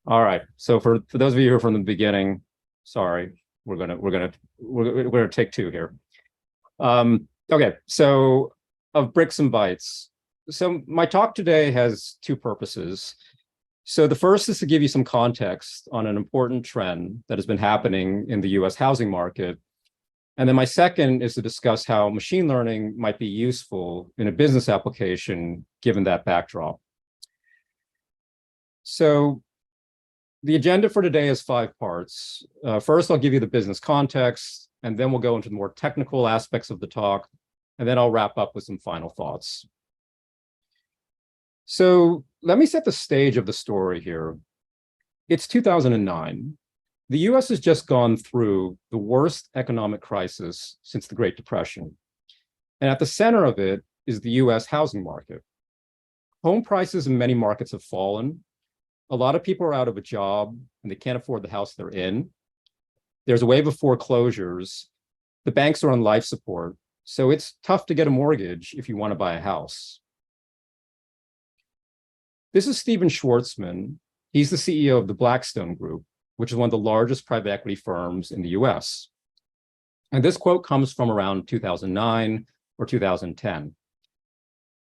All right. So for those of you who are from the beginning, sorry, we're gonna take two here. Okay. So of bricks and bytes. So my talk today has two purposes. So the first is to give you some context on an important trend that has been happening in the US housing market. And then my second is to discuss how machine learning might be useful in a business application given that backdrop. So the agenda for today is 5 parts. First, I'll give you the business context, and then we'll go into the more technical aspects of the talk, and then I'll wrap up with some final thoughts. So let me set the stage of the story here. It's 2009. The US has just gone through the worst economic crisis since the Great Depression. And at the center of it is the US housing market. Home prices in many markets have fallen. A lot of people are out of a job and they can't afford the house they're in. There's a wave of foreclosures. The banks are on life support. So it's tough to get a mortgage if you want to buy a house. This is Stephen Schwartzman. He's the CEO of the Blackstone Group, which is one of the largest private equity firms in the US. And this quote comes from around 2009 or 2010.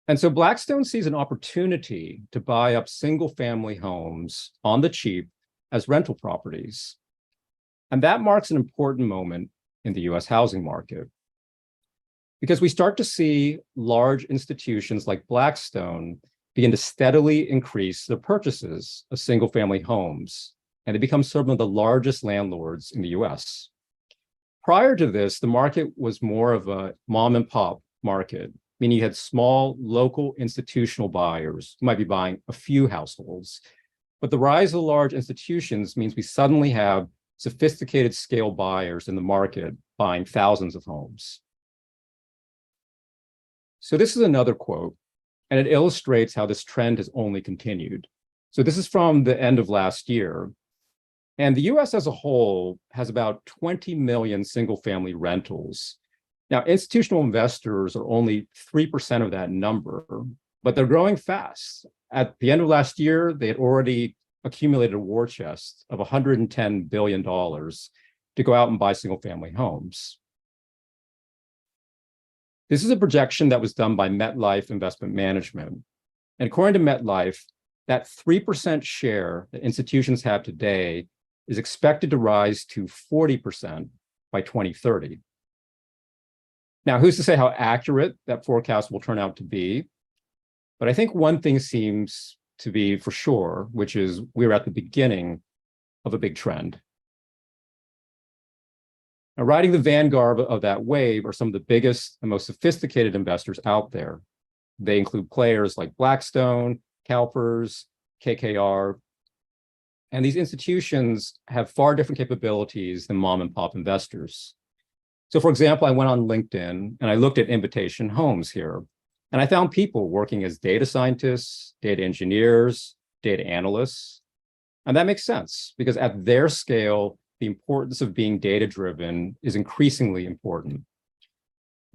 And so Blackstone sees an opportunity to buy up single-family homes on the cheap as rental properties. And that marks an important moment in the US housing market, because we start to see large institutions like Blackstone begin to steadily increase their purchases of single-family homes, and they become some of the largest landlords in the US. Prior to this, the market was more of a mom and pop market, meaning you had small local institutional buyers who might be buying a few households. But the rise of large institutions means we suddenly have sophisticated scale buyers in the market buying thousands of homes. So this is another quote, and it illustrates how this trend has only continued. So this is from the end of last year. And the US as a whole has about 20 million single-family rentals. Now, institutional investors are only 3% of that number, but they're growing fast. At the end of last year, they had already accumulated a war chest of $110 billion to go out and buy single-family homes. This is a projection that was done by MetLife Investment Management. And according to MetLife, that 3% share that institutions have today is expected to rise to 40% by 2030. Now, who's to say how accurate that forecast will turn out to be? But I think one thing seems to be for sure, which is we're at the beginning of a big trend. Now, riding the vanguard of that wave are some of the biggest and most sophisticated investors out there. They include players like Blackstone, CalPERS, KKR, and these institutions have far different capabilities than mom and pop investors. So for example, I went on LinkedIn and I looked at Invitation Homes here, and I found people working as data scientists, data engineers, data analysts. And that makes sense because at their scale, the importance of being data-driven is increasingly important.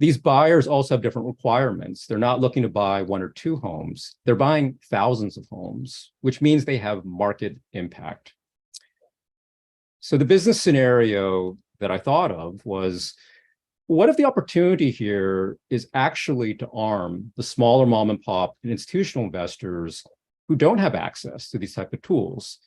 These buyers also have different requirements. They're not looking to buy 1 or 2 homes. They're buying thousands of homes, which means they have market impact. So the business scenario that I thought of was, what if the opportunity here is actually to arm the smaller mom and pop and institutional investors who don't have access to these type of tools,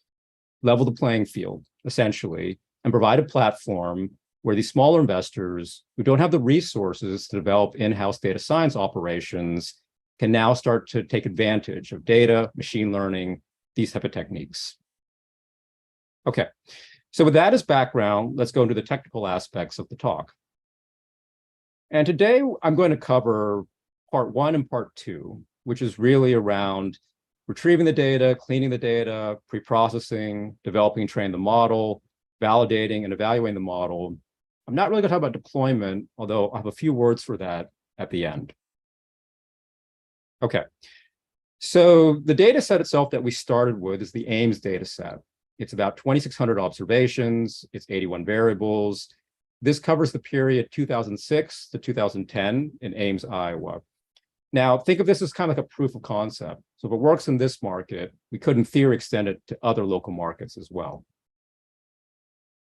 level the playing field, essentially, and provide a platform where these smaller investors who don't have the resources to develop in-house data science operations can now start to take advantage of data, machine learning, these type of techniques. Okay, so with that as background, let's go into the technical aspects of the talk. And today I'm going to cover part 1 and part 2, which is really around retrieving the data, cleaning the data, pre-processing, developing and training the model, validating and evaluating the model. I'm not really going to talk about deployment, although I have a few words for that at the end. Okay, so the data set itself that we started with is the Ames data set. It's about 2,600 observations, it's 81 variables. This covers the period 2006 to 2010 in Ames, Iowa. Now, think of this as kind of like a proof of concept. So if it works in this market, we could in theory extend it to other local markets as well.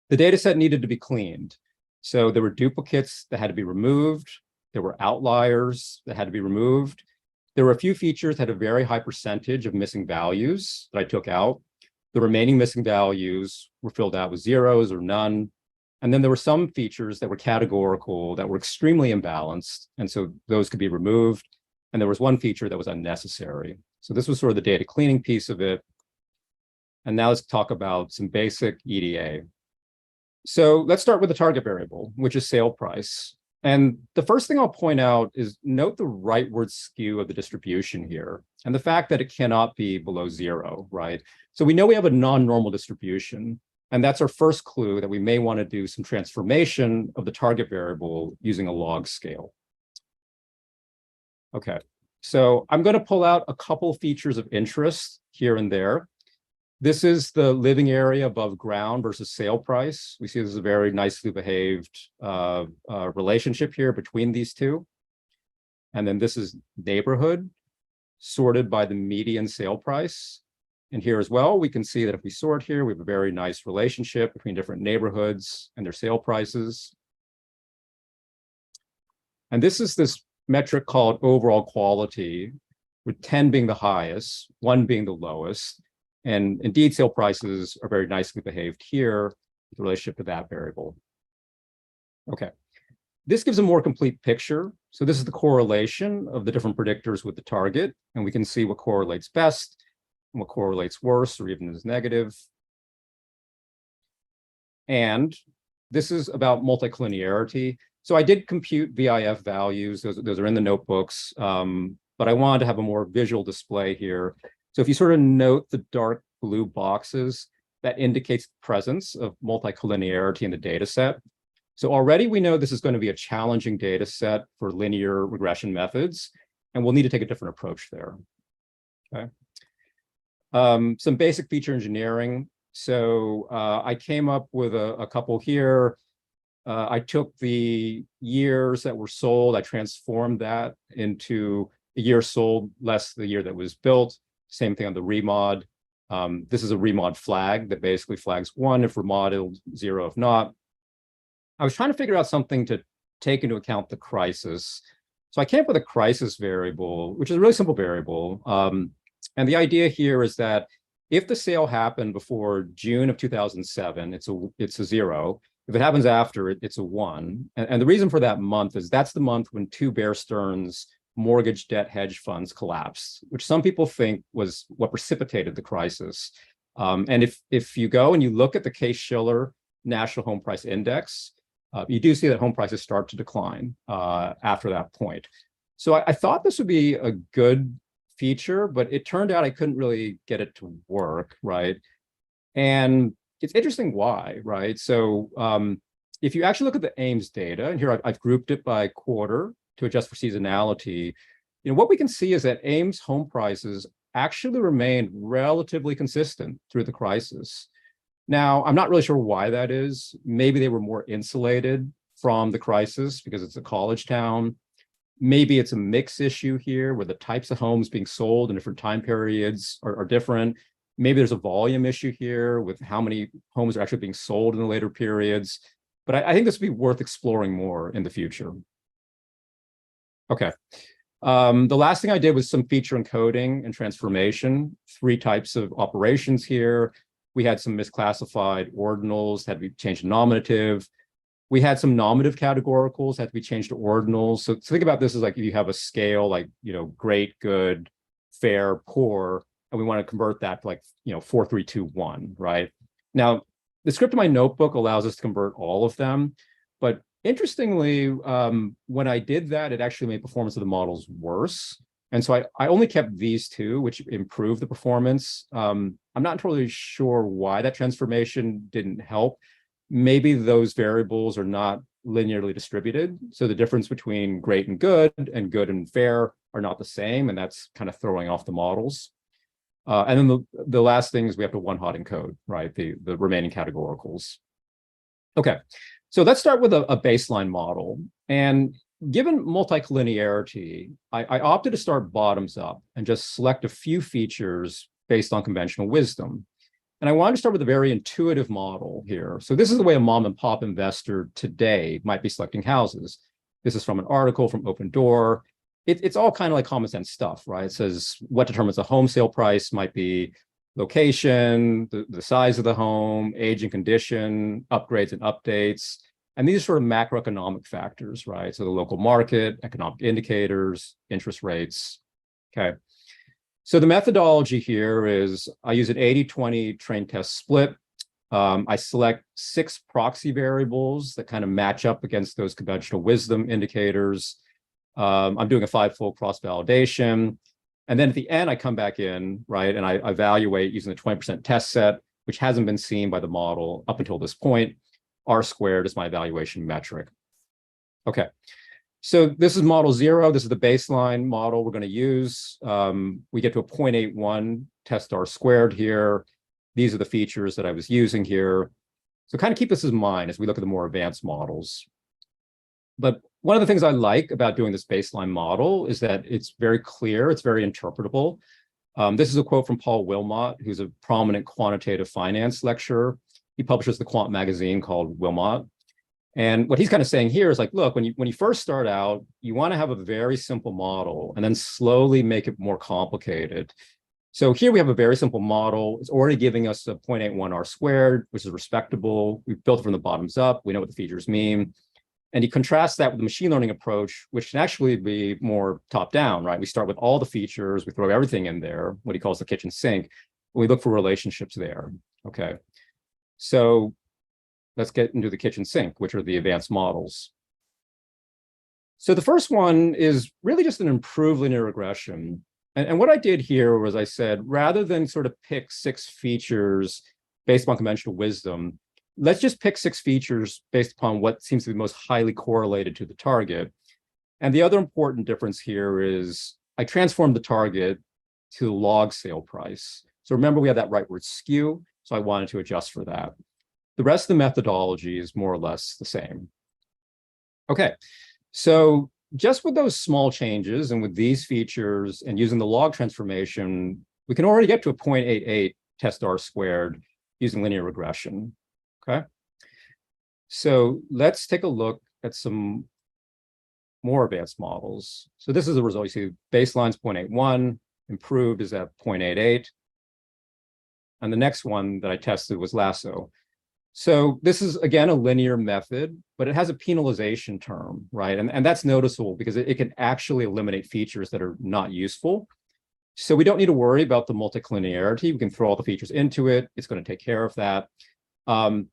The data set needed to be cleaned. So there were duplicates that had to be removed. There were outliers that had to be removed. There were a few features that had a very high percentage of missing values that I took out. The remaining missing values were filled out with zeros or none. And then there were some features that were categorical, that were extremely imbalanced. And so those could be removed. And there was one feature that was unnecessary. So this was sort of the data cleaning piece of it. And now let's talk about some basic EDA. So let's start with the target variable, which is sale price. And the first thing I'll point out is note the rightward skew of the distribution here and the fact that it cannot be below 0, right? So we know we have a non-normal distribution, and that's our first clue that we may want to do some transformation of the target variable using a log scale. Okay, so I'm going to pull out a couple features of interest here and there. This is the living area above ground versus sale price. We see this is a very nicely behaved relationship here between these two. And then this is neighborhood sorted by the median sale price. And here as well, we can see that if we sort here, we have a very nice relationship between different neighborhoods and their sale prices. And this is this metric called overall quality, with 10 being the highest, 1 being the lowest. And indeed, sale prices are very nicely behaved here with relationship to that variable. Okay, this gives a more complete picture. So this is the correlation of the different predictors with the target, and we can see what correlates best and what correlates worse or even is negative. And this is about multicollinearity. So I did compute VIF values. Those are in the notebooks, but I wanted to have a more visual display here. So if you sort of note the dark blue boxes, that indicates the presence of multicollinearity in the data set. So already we know this is going to be a challenging data set for linear regression methods, and we'll need to take a different approach there. Okay. Some basic feature engineering. So I came up with a couple here. I took the years that were sold, I transformed that into a year sold less the year that was built. Same thing on the remod. This is a remod flag that basically flags 1 if remodeled, 0 if not. I was trying to figure out something to take into account the crisis. So I came up with a crisis variable, which is a really simple variable. And the idea here is that if the sale happened before June of 2007, it's a 0. If it happens after, it's a 1. And the reason for that month is that's the month when 2 Bear Stearns mortgage debt hedge funds collapsed, which some people think was what precipitated the crisis. And if you go and you look at the Case-Shiller National Home Price Index, you do see that home prices start to decline after that point. So I thought this would be a good feature, but it turned out I couldn't really get it to work, right? And it's interesting why, right? So if you actually look at the Ames data, and here I've grouped it by quarter to adjust for seasonality, what we can see is that Ames home prices actually remained relatively consistent through the crisis. Now, I'm not really sure why that is. Maybe they were more insulated from the crisis because it's a college town. Maybe it's a mix issue here where the types of homes being sold in different time periods are different. Maybe there's a volume issue here with how many homes are actually being sold in the later periods. But I think this would be worth exploring more in the future. Okay. The last thing I did was some feature encoding and transformation, 3 types of operations here. We had some misclassified ordinals that had to be changed to nominative. We had some nominative categoricals that had to be changed to ordinals. So think about this as like if you have a scale like, great, good, fair, poor, and we want to convert that to like, 4, 3, 2, 1, right? Now, the script in my notebook allows us to convert all of them, but interestingly, when I did that, it actually made performance of the models worse. And so I only kept these 2, which improved the performance. I'm not totally sure why that transformation didn't help. Maybe those variables are not linearly distributed. So the difference between great and good and fair are not the same. And that's kind of throwing off the models. And then the last thing is we have to one-hot encode, right? The remaining categoricals. Okay, so let's start with a baseline model. And given multicollinearity, I opted to start bottoms up and just select a few features based on conventional wisdom. And I wanted to start with a very intuitive model here. So this is the way a mom and pop investor today might be selecting houses. This is from an article from Open Door. It's all kind of like common sense stuff, right? It says what determines a home sale price might be location, the size of the home, age and condition, upgrades and updates. And these are sort of macroeconomic factors, right? So the local market, economic indicators, interest rates. Okay. So the methodology here is I use an 80-20 train test split. I select 6 proxy variables that kind of match up against those conventional wisdom indicators. I'm doing a 5-fold cross-validation. And then at the end, I come back in, right, and I evaluate using the 20% test set, which hasn't been seen by the model up until this point. R squared is my evaluation metric. Okay. So this is model 0. This is the baseline model we're going to use. We get to a 0.81 test R squared here. These are the features that I was using here. So kind of keep this in mind as we look at the more advanced models. But one of the things I like about doing this baseline model is that it's very clear, it's very interpretable. This is a quote from Paul Wilmot, who's a prominent quantitative finance lecturer. He publishes the quant magazine called Wilmot. And what he's kind of saying here is like, look, when you first start out, you want to have a very simple model and then slowly make it more complicated. So here we have a very simple model. It's already giving us a 0.81 R squared, which is respectable. We've built it from the bottoms up. We know what the features mean. And you contrast that with the machine learning approach, which can actually be more top down, right? We start with all the features, we throw everything in there, what he calls the kitchen sink. We look for relationships there. Okay. So let's get into the kitchen sink, which are the advanced models. So the first one is really just an improved linear regression. And what I did here was I said, rather than sort of pick 6 features based on conventional wisdom, let's just pick 6 features based upon what seems to be most highly correlated to the target. And the other important difference here is I transformed the target to log sale price. So remember, we have that rightward skew. So I wanted to adjust for that. The rest of the methodology is more or less the same. Okay, so just with those small changes and with these features and using the log transformation, we can already get to a 0.88 test R squared using linear regression. Okay, so let's take a look at some more advanced models. So this is the result. You see baseline's 0.81, improved is at 0.88. And the next one that I tested was lasso. So this is, again, a linear method, but it has a penalization term, right? And that's noticeable because it can actually eliminate features that are not useful. So we don't need to worry about the multicollinearity. We can throw all the features into it. It's going to take care of that. One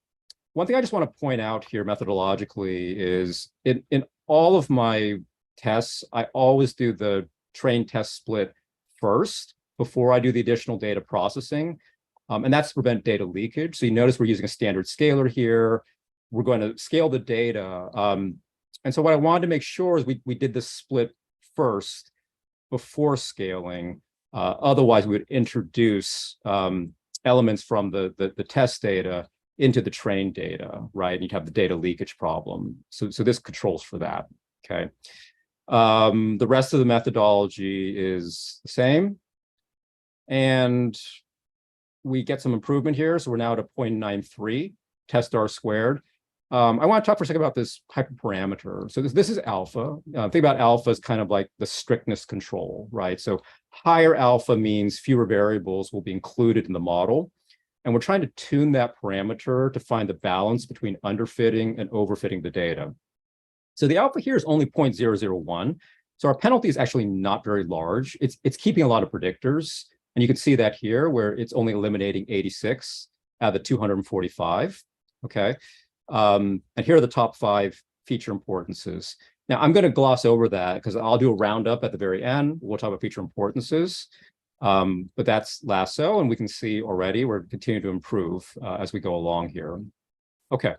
thing I just want to point out here methodologically is in all of my tests, I always do the train test split first before I do the additional data processing. And that's to prevent data leakage. So you notice we're using a standard scaler here. We're going to scale the data. And so what I wanted to make sure is we did this split first before scaling. Otherwise, we would introduce elements from the test data into the trained data, right? And you'd have the data leakage problem. So this controls for that, okay? The rest of the methodology is the same. And we get some improvement here. So we're now at a 0.93 test R squared. I want to talk for a second about this hyperparameter. So this is alpha. Think about alpha as kind of like the strictness control, right? So higher alpha means fewer variables will be included in the model. And we're trying to tune that parameter to find the balance between underfitting and overfitting the data. So the alpha here is only 0.001. So our penalty is actually not very large. It's keeping a lot of predictors. And you can see that here where it's only eliminating 86 out of the 245, okay? And here are the top 5 feature importances. Now, I'm going to gloss over that because I'll do a roundup at the very end. We'll talk about feature importances. But that's lasso, and we can see already we're continuing to improve as we go along here. Okay,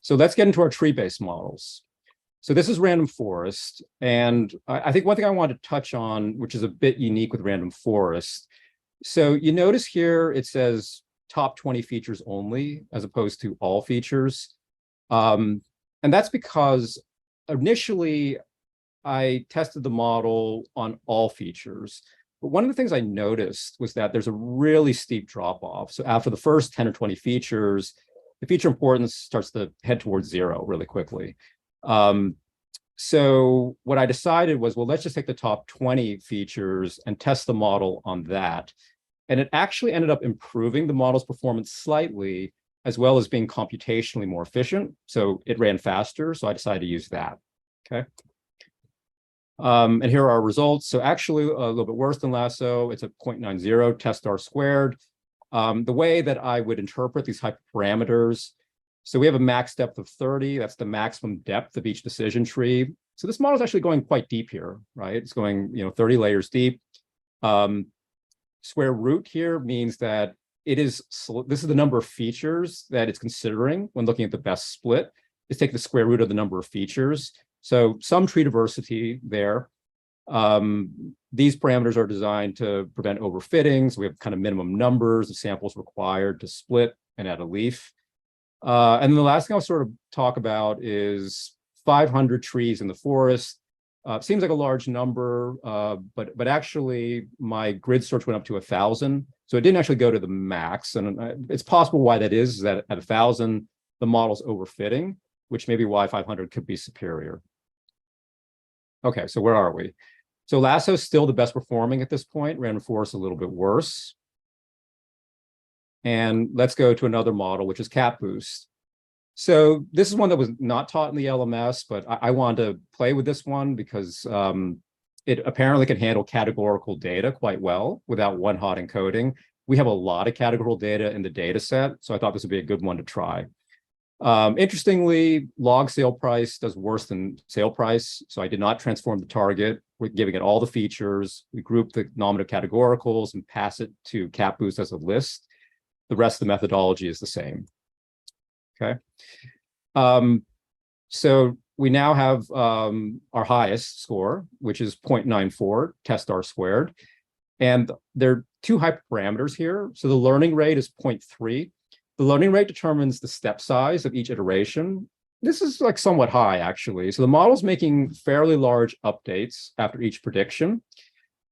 so let's get into our tree-based models. So this is random forest, and I think one thing I want to touch on, which is a bit unique with random forest. So you notice here it says top 20 features only, as opposed to all features. And that's because initially I tested the model on all features. But one of the things I noticed was that there's a really steep drop off. So after the first 10 or 20 features, the feature importance starts to head towards zero really quickly. So what I decided was, well, let's just take the top 20 features and test the model on that. And it actually ended up improving the model's performance slightly, as well as being computationally more efficient. So it ran faster, so I decided to use that, okay? And here are our results. So actually a little bit worse than Lasso. It's a 0.90 test R squared. The way that I would interpret these hyperparameters, so we have a max depth of 30. That's the maximum depth of each decision tree. So this model is actually going quite deep here, right? It's going, 30 layers deep. Square root here means that this is the number of features that it's considering when looking at the best split. It's take the square root of the number of features. So some tree diversity there. These parameters are designed to prevent overfitting. So we have kind of minimum numbers of samples required to split and add a leaf. And then the last thing I'll sort of talk about is 500 trees in the forest. Seems like a large number, but actually my grid search went up to 1,000. So it didn't actually go to the max. And it's possible why that is that at 1,000, the model's overfitting, which may be why 500 could be superior. Okay, so where are we? So Lasso's still the best performing at this point, random forest a little bit worse. And let's go to another model, which is CapBoost. So this is one that was not taught in the LMS, but I wanted to play with this one because it apparently can handle categorical data quite well without one-hot encoding. We have a lot of categorical data in the data set, so I thought this would be a good one to try. Interestingly, log sale price does worse than sale price, so I did not transform the target. We're giving it all the features. We group the nominative categoricals and pass it to CapBoost as a list. The rest of the methodology is the same. Okay. So we now have our highest score, which is 0.94 test R squared. And there are two hyperparameters here. So the learning rate is 0.3. The learning rate determines the step size of each iteration. This is like somewhat high, actually. So the model's making fairly large updates after each prediction.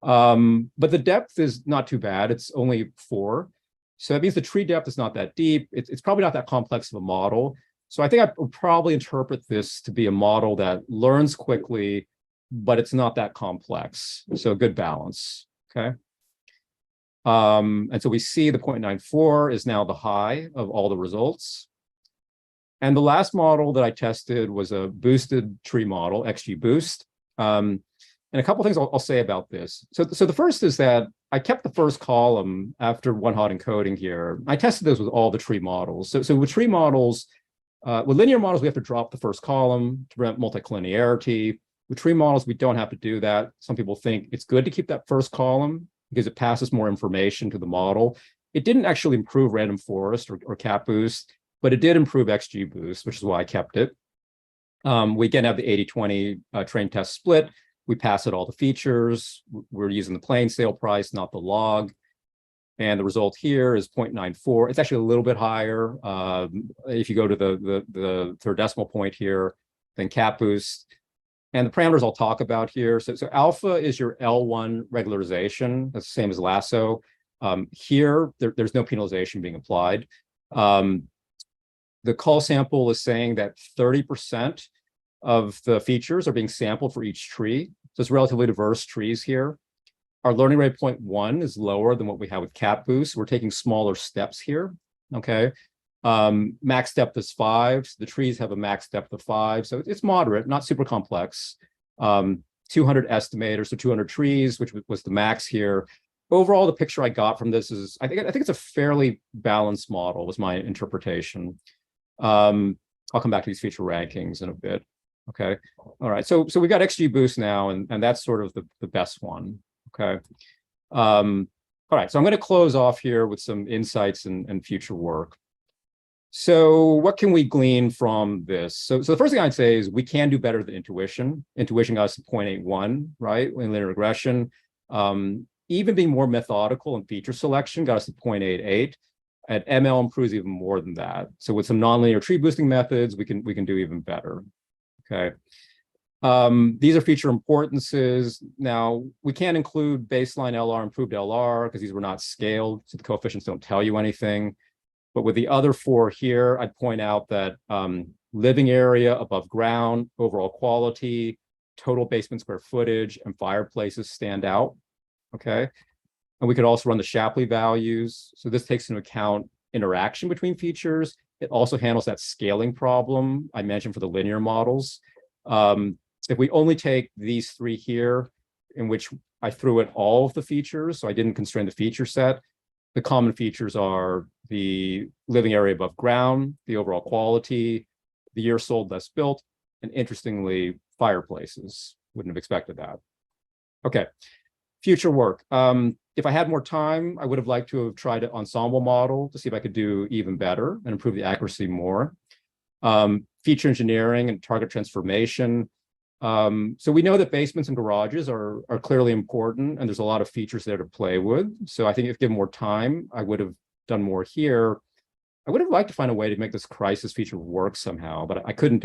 But the depth is not too bad. It's only 4. So that means the tree depth is not that deep. It's probably not that complex of a model. So I think I would probably interpret this to be a model that learns quickly, but it's not that complex. So a good balance, okay? And so we see the 0.94 is now the high of all the results. And the last model that I tested was a boosted tree model, XGBoost. And a couple of things I'll say about this. So the first is that I kept the first column after one-hot encoding here. I tested this with all the tree models. So with tree models, with linear models, we have to drop the first column to prevent multicollinearity. With tree models, we don't have to do that. Some people think it's good to keep that first column because it passes more information to the model. It didn't actually improve random forest or CapBoost, but it did improve XGBoost, which is why I kept it. We again have the 80-20 train test split. We pass it all the features. We're using the plain sale price, not the log. And the result here is 0.94. It's actually a little bit higher. If you go to the third decimal point here, than CapBoost. And the parameters I'll talk about here. So alpha is your L1 regularization. That's the same as Lasso. Here, there's no penalization being applied. The call sample is saying that 30% of the features are being sampled for each tree. So it's relatively diverse trees here. Our learning rate 0.1 is lower than what we have with CapBoost. We're taking smaller steps here, okay? Max depth is 5. So the trees have a max depth of 5. So it's moderate, not super complex. 200 estimators, so 200 trees, which was the max here. Overall, the picture I got from this is, I think it's a fairly balanced model was my interpretation. I'll come back to these feature rankings in a bit. Okay. All right. So we've got XGBoost now, and that's sort of the best one. Okay. All right. So I'm going to close off here with some insights and future work. So what can we glean from this? So the first thing I'd say is we can do better than intuition. Intuition got us to 0.81, right? In linear regression. Even being more methodical in feature selection got us to 0.88. And ML improves even more than that. So with some nonlinear tree boosting methods, we can do even better. Okay. These are feature importances. Now, we can't include baseline LR, improved LR, because these were not scaled, so the coefficients don't tell you anything. But with the other four here, I'd point out that living area above ground, overall quality, total basement square footage, and fireplaces stand out, okay? And we could also run the Shapley values. So this takes into account interaction between features. It also handles that scaling problem I mentioned for the linear models. If we only take these three here, in which I threw in all of the features, so I didn't constrain the feature set, the common features are the living area above ground, the overall quality, the year sold less built, and interestingly, fireplaces. Wouldn't have expected that. Okay, future work. If I had more time, I would have liked to have tried an ensemble model to see if I could do even better and improve the accuracy more. Feature engineering and target transformation. So we know that basements and garages are clearly important, and there's a lot of features there to play with. So I think if given more time, I would have done more here. I would have liked to find a way to make this crisis feature work somehow, but I couldn't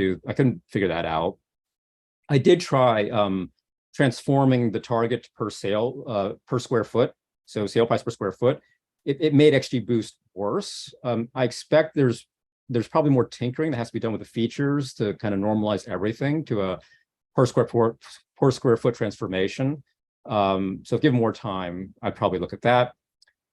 figure that out. I did try transforming the target per sale per square foot, so sale price per square foot. It made XGBoost worse. I expect there's probably more tinkering that has to be done with the features to kind of normalize everything to a per square foot transformation. So if given more time, I'd probably look at that.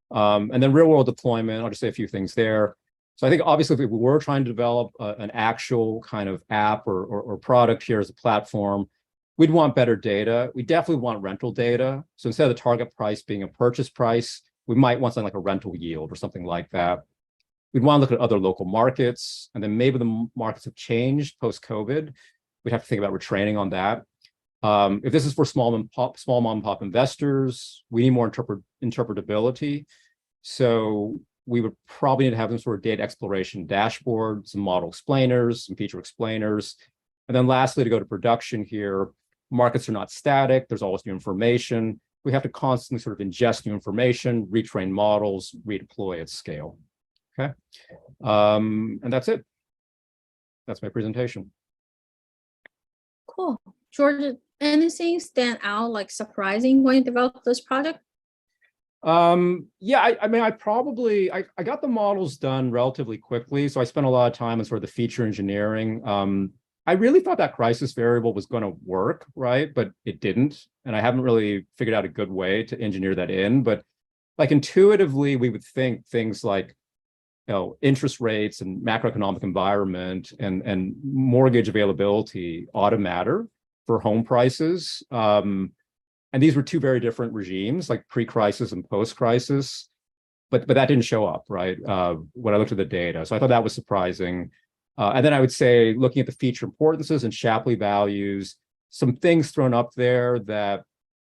And then real world deployment, I'll just say a few things there. So I think obviously if we were trying to develop an actual kind of app or product here as a platform, we'd want better data. We definitely want rental data. So instead of the target price being a purchase price, we might want something like a rental yield or something like that. We'd want to look at other local markets, and then maybe the markets have changed post-COVID. We'd have to think about retraining on that. If this is for small mom and pop investors, we need more interpretability. So we would probably need to have some sort of data exploration dashboard, some model explainers, some feature explainers. And then lastly, to go to production here, markets are not static. There's always new information. We have to constantly sort of ingest new information, retrain models, redeploy at scale. Okay. And that's it. That's my presentation. Cool. George, anything stand out like surprising when you developed this project? Yeah, I mean, I got the models done relatively quickly. So I spent a lot of time on sort of the feature engineering. I really thought that crisis variable was going to work, right? But it didn't. And I haven't really figured out a good way to engineer that in. But like intuitively, we would think things like, interest rates and macroeconomic environment and mortgage availability ought to matter for home prices. And these were two very different regimes, like pre-crisis and post-crisis, but that didn't show up, right? When I looked at the data. So I thought that was surprising. And then I would say, looking at the feature importances and Shapley values, some things thrown up there that,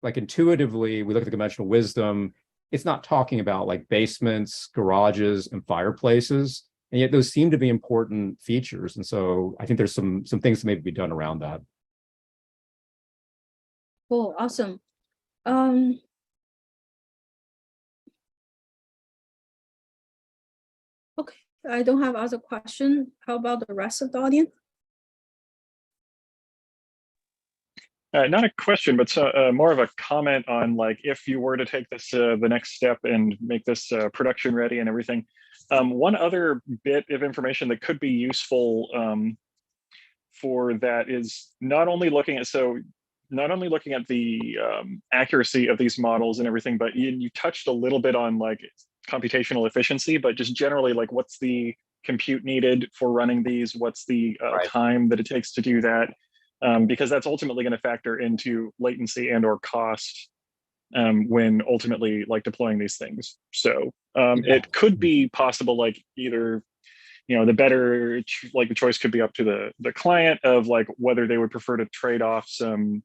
like intuitively, we look at the conventional wisdom, it's not talking about like basements, garages, and fireplaces, and yet those seem to be important features. And so I think there's some things that may be done around that. Cool, awesome. Okay, I don't have other question. How about the rest of the audience? Not a question, but more of a comment on like if you were to take this the next step and make this production ready and everything. One other bit of information that could be useful for that is not only looking at the accuracy of these models and everything, but you touched a little bit on like computational efficiency, but just generally like what's the compute needed for running these, what's the time that it takes to do that. Because that's ultimately going to factor into latency and or cost when ultimately like deploying these things. So it could be possible, like either, the choice could be up to the client of like whether they would prefer to trade off some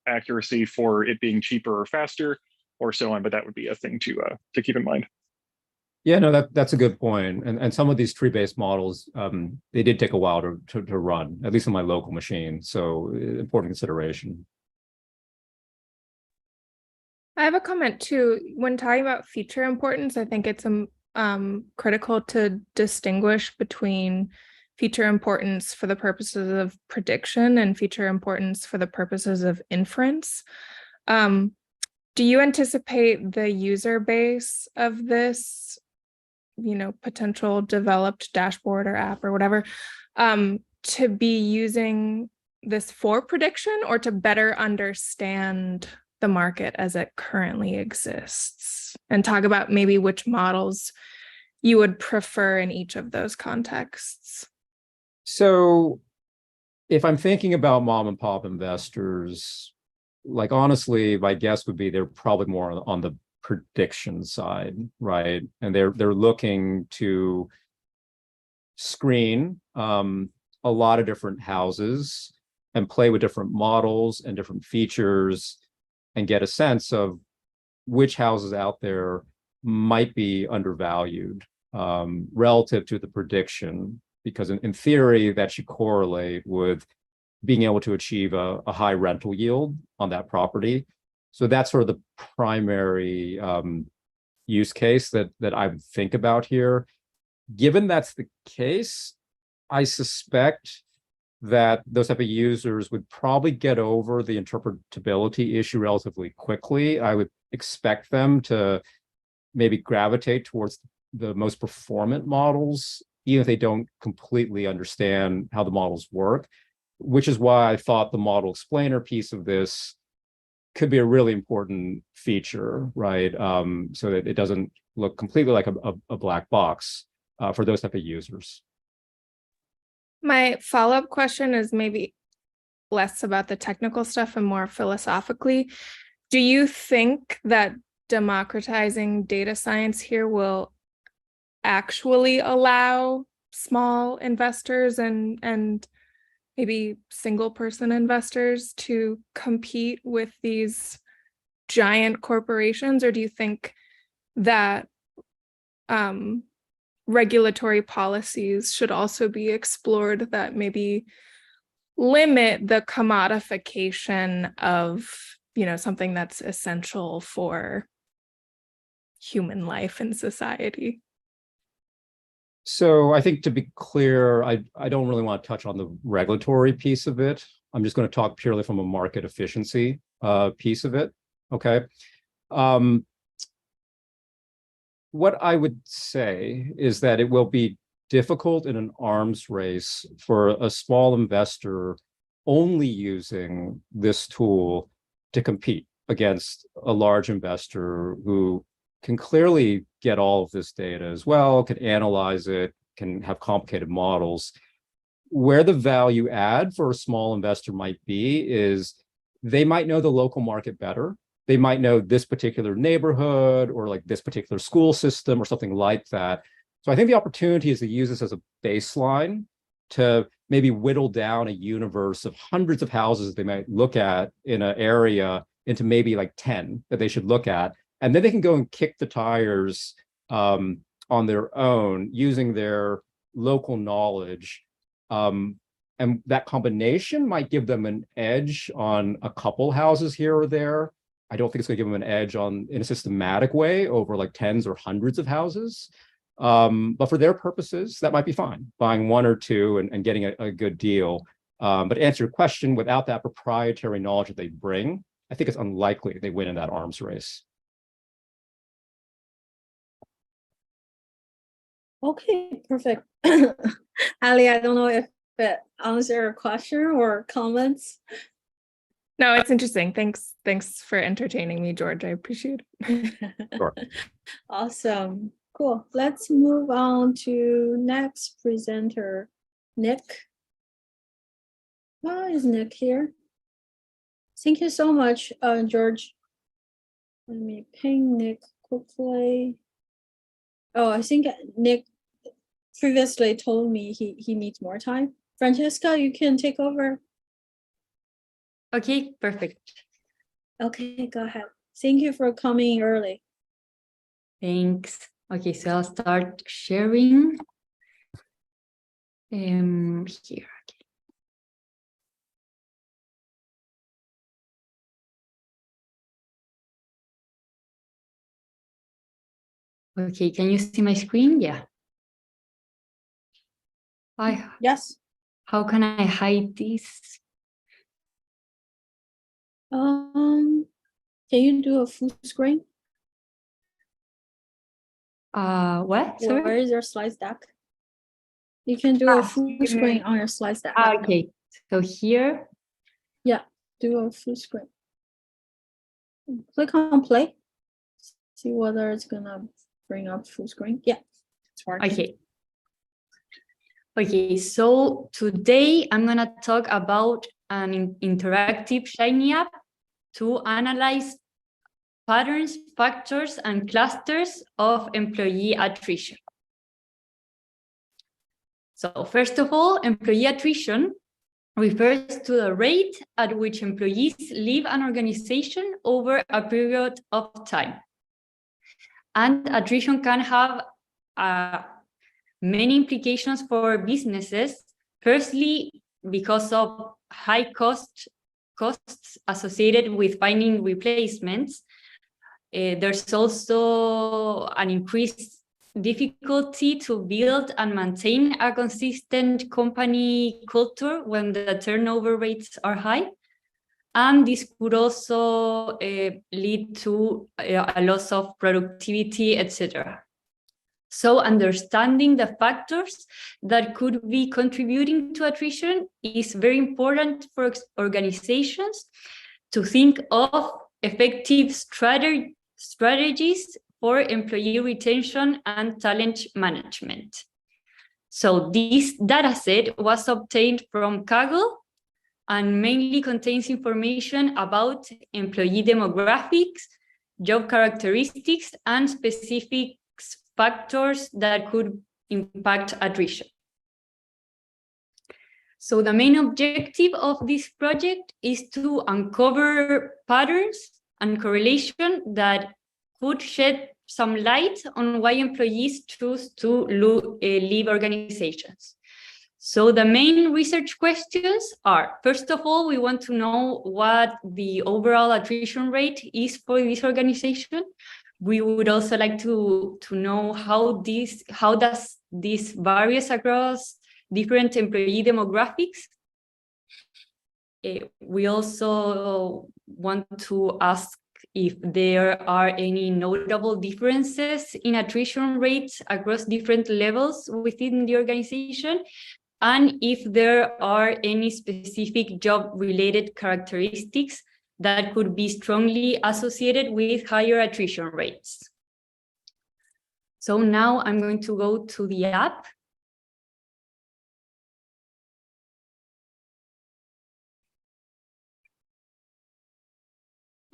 accuracy for it being cheaper or faster or so on. But that would be a thing to keep in mind. Yeah, no, that's a good point. And some of these tree-based models, they did take a while to run, at least on my local machine. So important consideration. I have a comment too. When talking about feature importance, I think it's critical to distinguish between feature importance for the purposes of prediction and feature importance for the purposes of inference. Do you anticipate the user base of this, potential developed dashboard or app or whatever, to be using this for prediction or to better understand the market as it currently exists? And talk about maybe which models you would prefer in each of those contexts. So if I'm thinking about mom and pop investors, like honestly, my guess would be they're probably more on the prediction side, right? And they're looking to screen a lot of different houses and play with different models and different features and get a sense of which houses out there might be undervalued relative to the prediction, because in theory that should correlate with being able to achieve a high rental yield on that property. So that's sort of the primary use case that I would think about here. Given that's the case, I suspect that those type of users would probably get over the interpretability issue relatively quickly. I would expect them to maybe gravitate towards the most performant models, even if they don't completely understand how the models work, which is why I thought the model explainer piece of this could be a really important feature, right? So that it doesn't look completely like a black box for those type of users. My follow-up question is maybe less about the technical stuff and more philosophically. Do you think that democratizing data science here will actually allow small investors and maybe single person investors to compete with these giant corporations? Or do you think that regulatory policies should also be explored that maybe limit the commodification of, something that's essential for human life and society? So I think, to be clear, I don't really want to touch on the regulatory piece of it. I'm just going to talk purely from a market efficiency piece of it. Okay. What I would say is that it will be difficult in an arms race for a small investor only using this tool to compete against a large investor who can clearly get all of this data as well, can analyze it, can have complicated models. Where the value add for a small investor might be is they might know the local market better. They might know this particular neighborhood or like this particular school system or something like that. So I think the opportunity is to use this as a baseline to maybe whittle down a universe of hundreds of houses they might look at in an area into maybe like 10 that they should look at. And then they can go and kick the tires on their own using their local knowledge. And that combination might give them an edge on a couple houses here or there. I don't think it's going to give them an edge in a systematic way over like tens or hundreds of houses. But for their purposes, that might be fine, buying one or two and getting a good deal. But to answer your question, without that proprietary knowledge that they bring, I think it's unlikely they win in that arms race. Okay, perfect. Ali, I don't know if that answers your question or comments. No, it's interesting. Thanks for entertaining me, George. I appreciate it. Sure. Awesome. Cool. Let's move on to next presenter, Nick. Oh, is Nick here? Thank you so much, George. Let me ping Nick quickly. Oh, I think Nick previously told me he needs more time. Francesca, you can take over. Okay, perfect. Okay, go ahead. Thank you for coming early. Thanks. Okay, so I'll start sharing. Here. Okay, can you see my screen? Yeah. Yes. How can I hide this? Can you do a full screen? What? Where Sorry. is your slide deck? You can do a full here. screen on your slide deck. Okay. So here. Do a full screen. Click on play. See whether it's gonna bring up full screen. Yeah, it's working. Okay. Okay, so today I'm gonna talk about an interactive Shiny app to analyze patterns, factors, and clusters of employee attrition. So first of all, employee attrition refers to the rate at which employees leave an organization over a period of time. And attrition can have many implications for businesses. Firstly, because of high costs associated with finding replacements. There's also an increased difficulty to build and maintain a consistent company culture when the turnover rates are high. And this could also lead to a loss of productivity, etc. So understanding the factors that could be contributing to attrition is very important for organizations to think of effective strategies for employee retention and talent management. So this dataset was obtained from Kaggle and mainly contains information about employee demographics, job characteristics, and specific factors that could impact attrition. So the main objective of this project is to uncover patterns and correlation that could shed some light on why employees choose to leave organizations. So the main research questions are, first of all, we want to know what the overall attrition rate is for this organization. We would also like to know how does this varies across different employee demographics. We also want to ask if there are any notable differences in attrition rates across different levels within the organization, and if there are any specific job-related characteristics that could be strongly associated with higher attrition rates. So now I'm going to go to the app.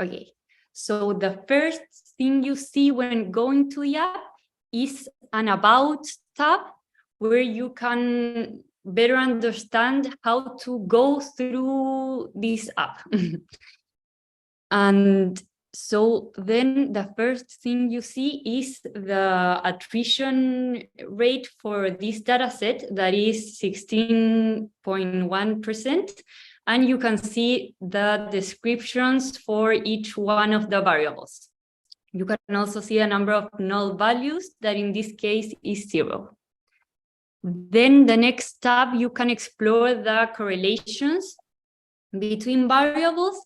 Okay, so the first thing you see when going to the app is an About tab, where you can better understand how to go through this app. And so then the first thing you see is the attrition rate for this data set, that is 16.1%. And you can see the descriptions for each one of the variables. You can also see a number of null values that in this case is 0. Then the next tab, you can explore the correlations between variables.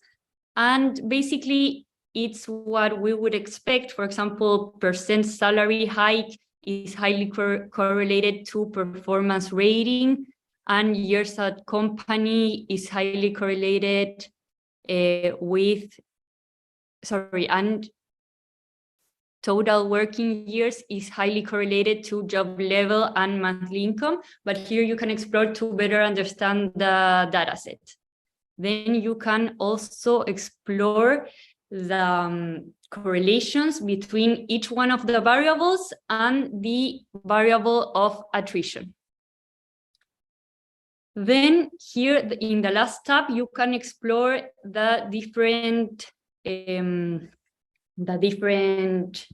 And basically, it's what we would expect. For example, percent salary hike is highly correlated to performance rating, and years at company is highly correlated and total working years is highly correlated to job level and monthly income. But here you can explore to better understand the data set. Then you can also explore the correlations between each one of the variables and the variable of attrition. Then here in the last tab, you can explore the different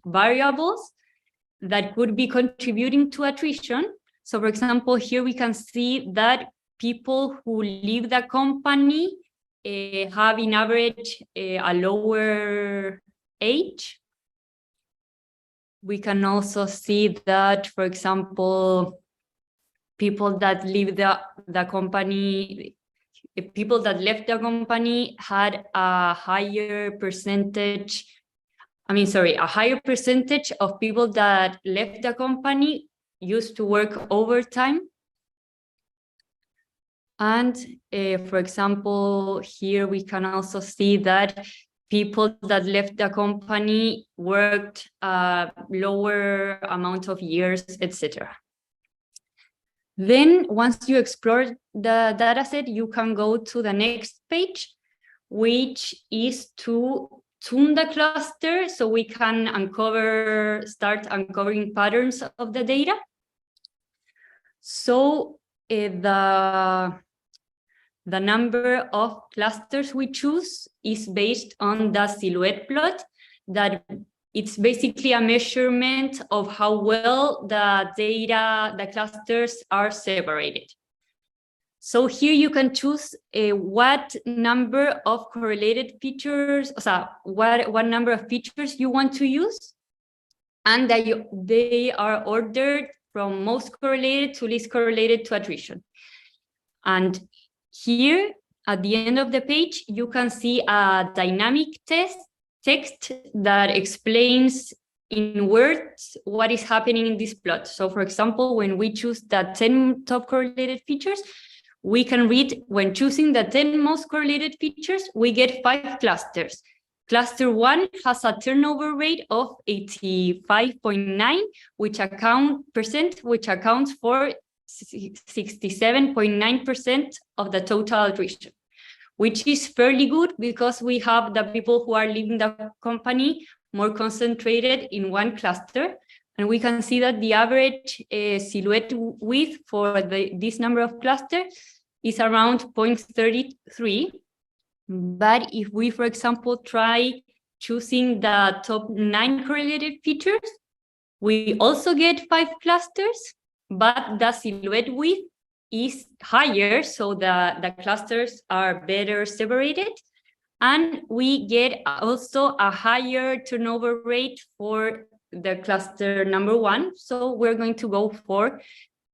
variables that could be contributing to attrition. So for example, here we can see that people who leave the company have in average a lower age. We can also see that, for example, people that leave the company, people that left the company had a higher percentage. A higher percentage of people that left the company used to work overtime. And for example, here we can also see that people that left the company worked a lower amount of years, etc. Then once you explore the dataset, you can go to the next page, which is to tune the cluster so we can start uncovering patterns of the data. So the number of clusters we choose is based on the silhouette plot, that it's basically a measurement of how well the clusters are separated. So here you can choose what number of correlated features, what number of features you want to use, and that they are ordered from most correlated to least correlated to attrition. And here at the end of the page, you can see a dynamic text that explains in words what is happening in this plot. So for example, when we choose the 10 top correlated features, we can read, when choosing the 10 most correlated features, we get 5 clusters. Cluster 1 has a turnover rate of 85.9, which accounts for 67.9% of the total attrition, which is fairly good because we have the people who are leaving the company more concentrated in one cluster. And we can see that the average silhouette width for this number of clusters is around 0.33. But if we, for example, try choosing the top 9 correlated features, we also get 5 clusters, but the silhouette width is higher, so the clusters are better separated. And we get also a higher turnover rate for the cluster number 1. So we're going to go for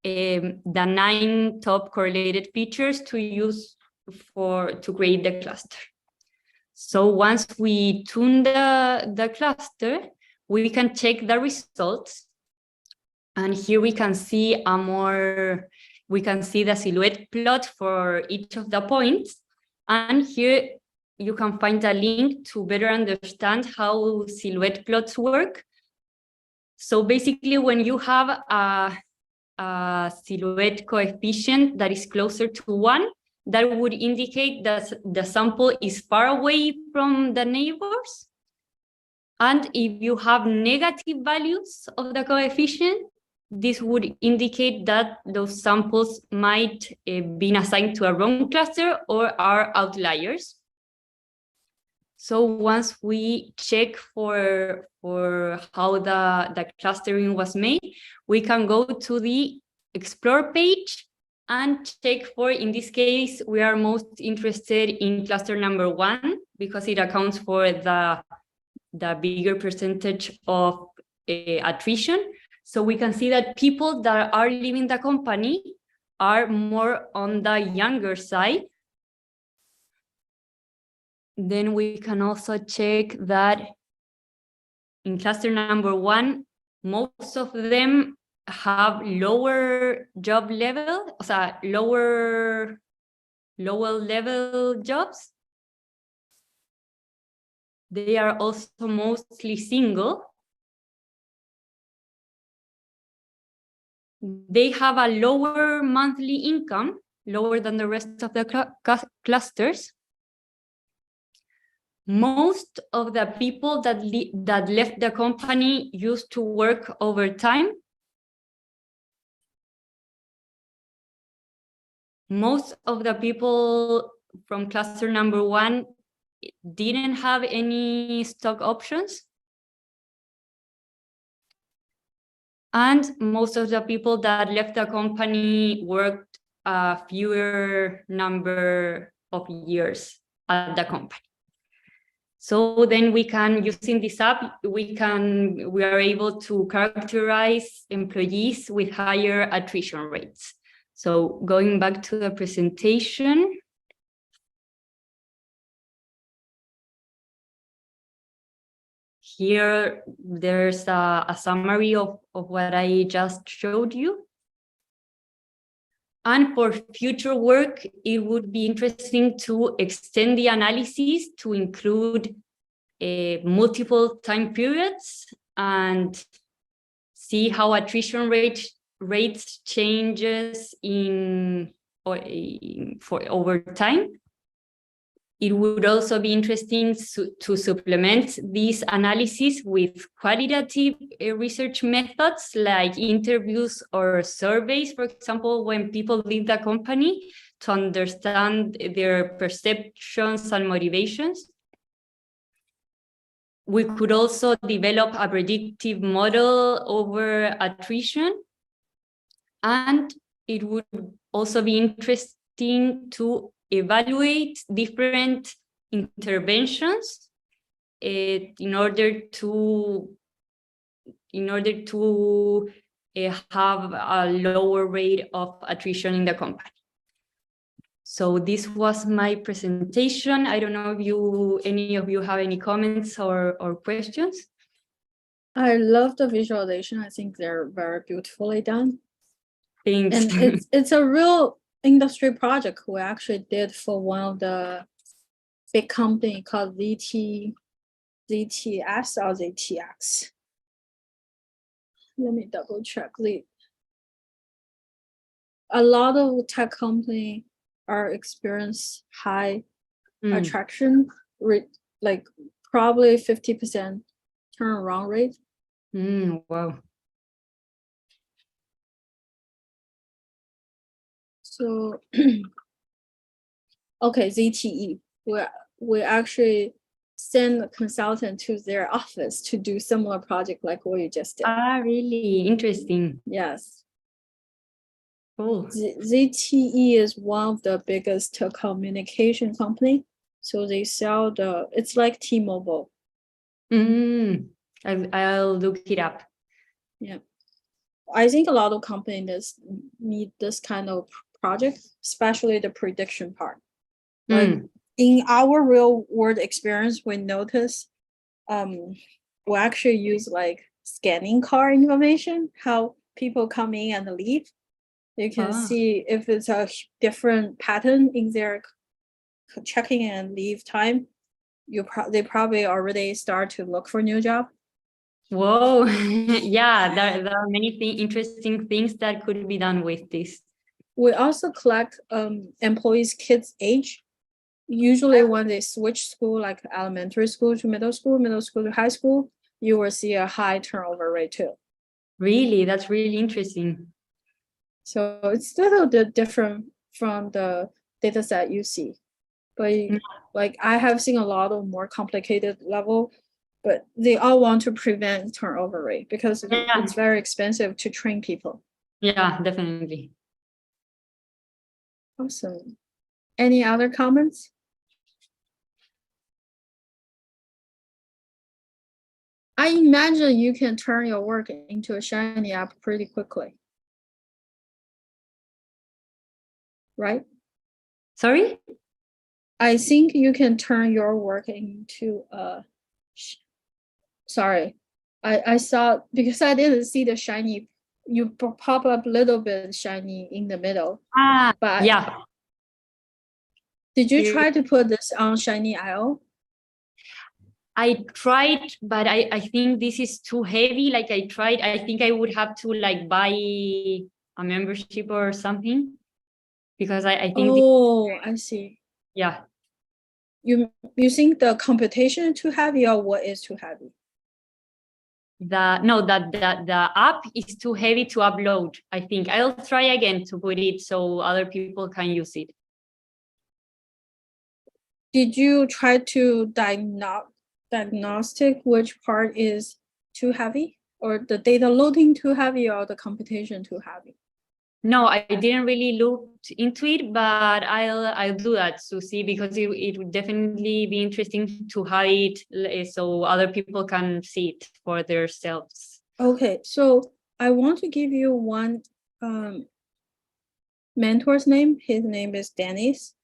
the 9 top correlated features to use to create the cluster. So once we tune the cluster, we can check the results. And here we can see the silhouette plot for each of the points. And here you can find a link to better understand how silhouette plots work. So basically, when you have a silhouette coefficient that is closer to 1, that would indicate that the sample is far away from the neighbors. And if you have negative values of the coefficient, this would indicate that those samples might be assigned to a wrong cluster or are outliers. So once we check for how the clustering was made, we can go to the Explore page and check for, in this case, we are most interested in cluster number 1 because it accounts for the bigger percentage of attrition. So we can see that people that are leaving the company are more on the younger side. Then we can also check that in cluster number 1, most of them have lower job level, lower level jobs. They are also mostly single. They have a lower monthly income, lower than the rest of the clusters. Most of the people that left the company used to work overtime. Most of the people from cluster number 1 didn't have any stock options. And most of the people that left the company worked a fewer number of years at the company. So then we can, using this app, we are able to characterize employees with higher attrition rates. So going back to the presentation. Here, there's a summary of what I just showed you. And for future work, it would be interesting to extend the analysis to include multiple time periods and see how attrition rates changes over time. It would also be interesting to supplement this analysis with qualitative research methods like interviews or surveys, for example, when people leave the company, to understand their perceptions and motivations. We could also develop a predictive model over attrition. And it would also be interesting to evaluate different interventions in order to have a lower rate of attrition in the company. So this was my presentation. I don't know if any of you have any comments or questions. I love the visualization. I think they're very beautifully done. Thanks. And it's a real industry project we actually did for one of the big company called ZTS or ZTX. Let me double check. A lot of tech company are experience high attraction rate, like probably 50% turnaround rate. Wow. So, okay, ZTE, we actually send a consultant to their office to do similar project like what you just did. Really interesting. Yes. Cool. ZTE is one of the biggest communication company. So they sell it's like T-Mobile. I'll look it up. Yeah. I think a lot of companies need this kind of project, especially the prediction part. Like in our real world experience, we notice we actually use like scanning car information, how people come in and leave. You can see if it's a different pattern in their checking and leave time. They probably already start to look for a new job. Whoa. Yeah, there are many interesting things that could be done with this. We also collect employees' kids' age. Usually when they switch school, like elementary school to middle school to high school, you will see a high turnover rate too. Really? That's really interesting. So it's a little bit different from the data set you see. But like I have seen a lot of more complicated level, but they all want to prevent turnover rate because it's very expensive to train people. Yeah, definitely. Awesome. Any other comments? I imagine you can turn your work into a Shiny app pretty quickly. Right? Sorry? I think you can turn your work into a, sorry, I saw, because I didn't see the Shiny, you pop up a little bit Shiny in the middle. But yeah. Did you try to put this on Shiny.io? I tried, but I think this is too heavy. Like I think I would have to like buy a membership or something, because I think. I see. Yeah. You think the computation is too heavy, or what is too heavy? The app is too heavy to upload. I think I'll try again to put it so other people can use it. Did you try to diagnostic which part is too heavy, or the data loading too heavy, or the computation too heavy? No, I didn't really look into it, but I'll do that to see, because it would definitely be interesting to have it so other people can see it for themselves. Okay, so I want to give you one mentor's name? His name is Dennis.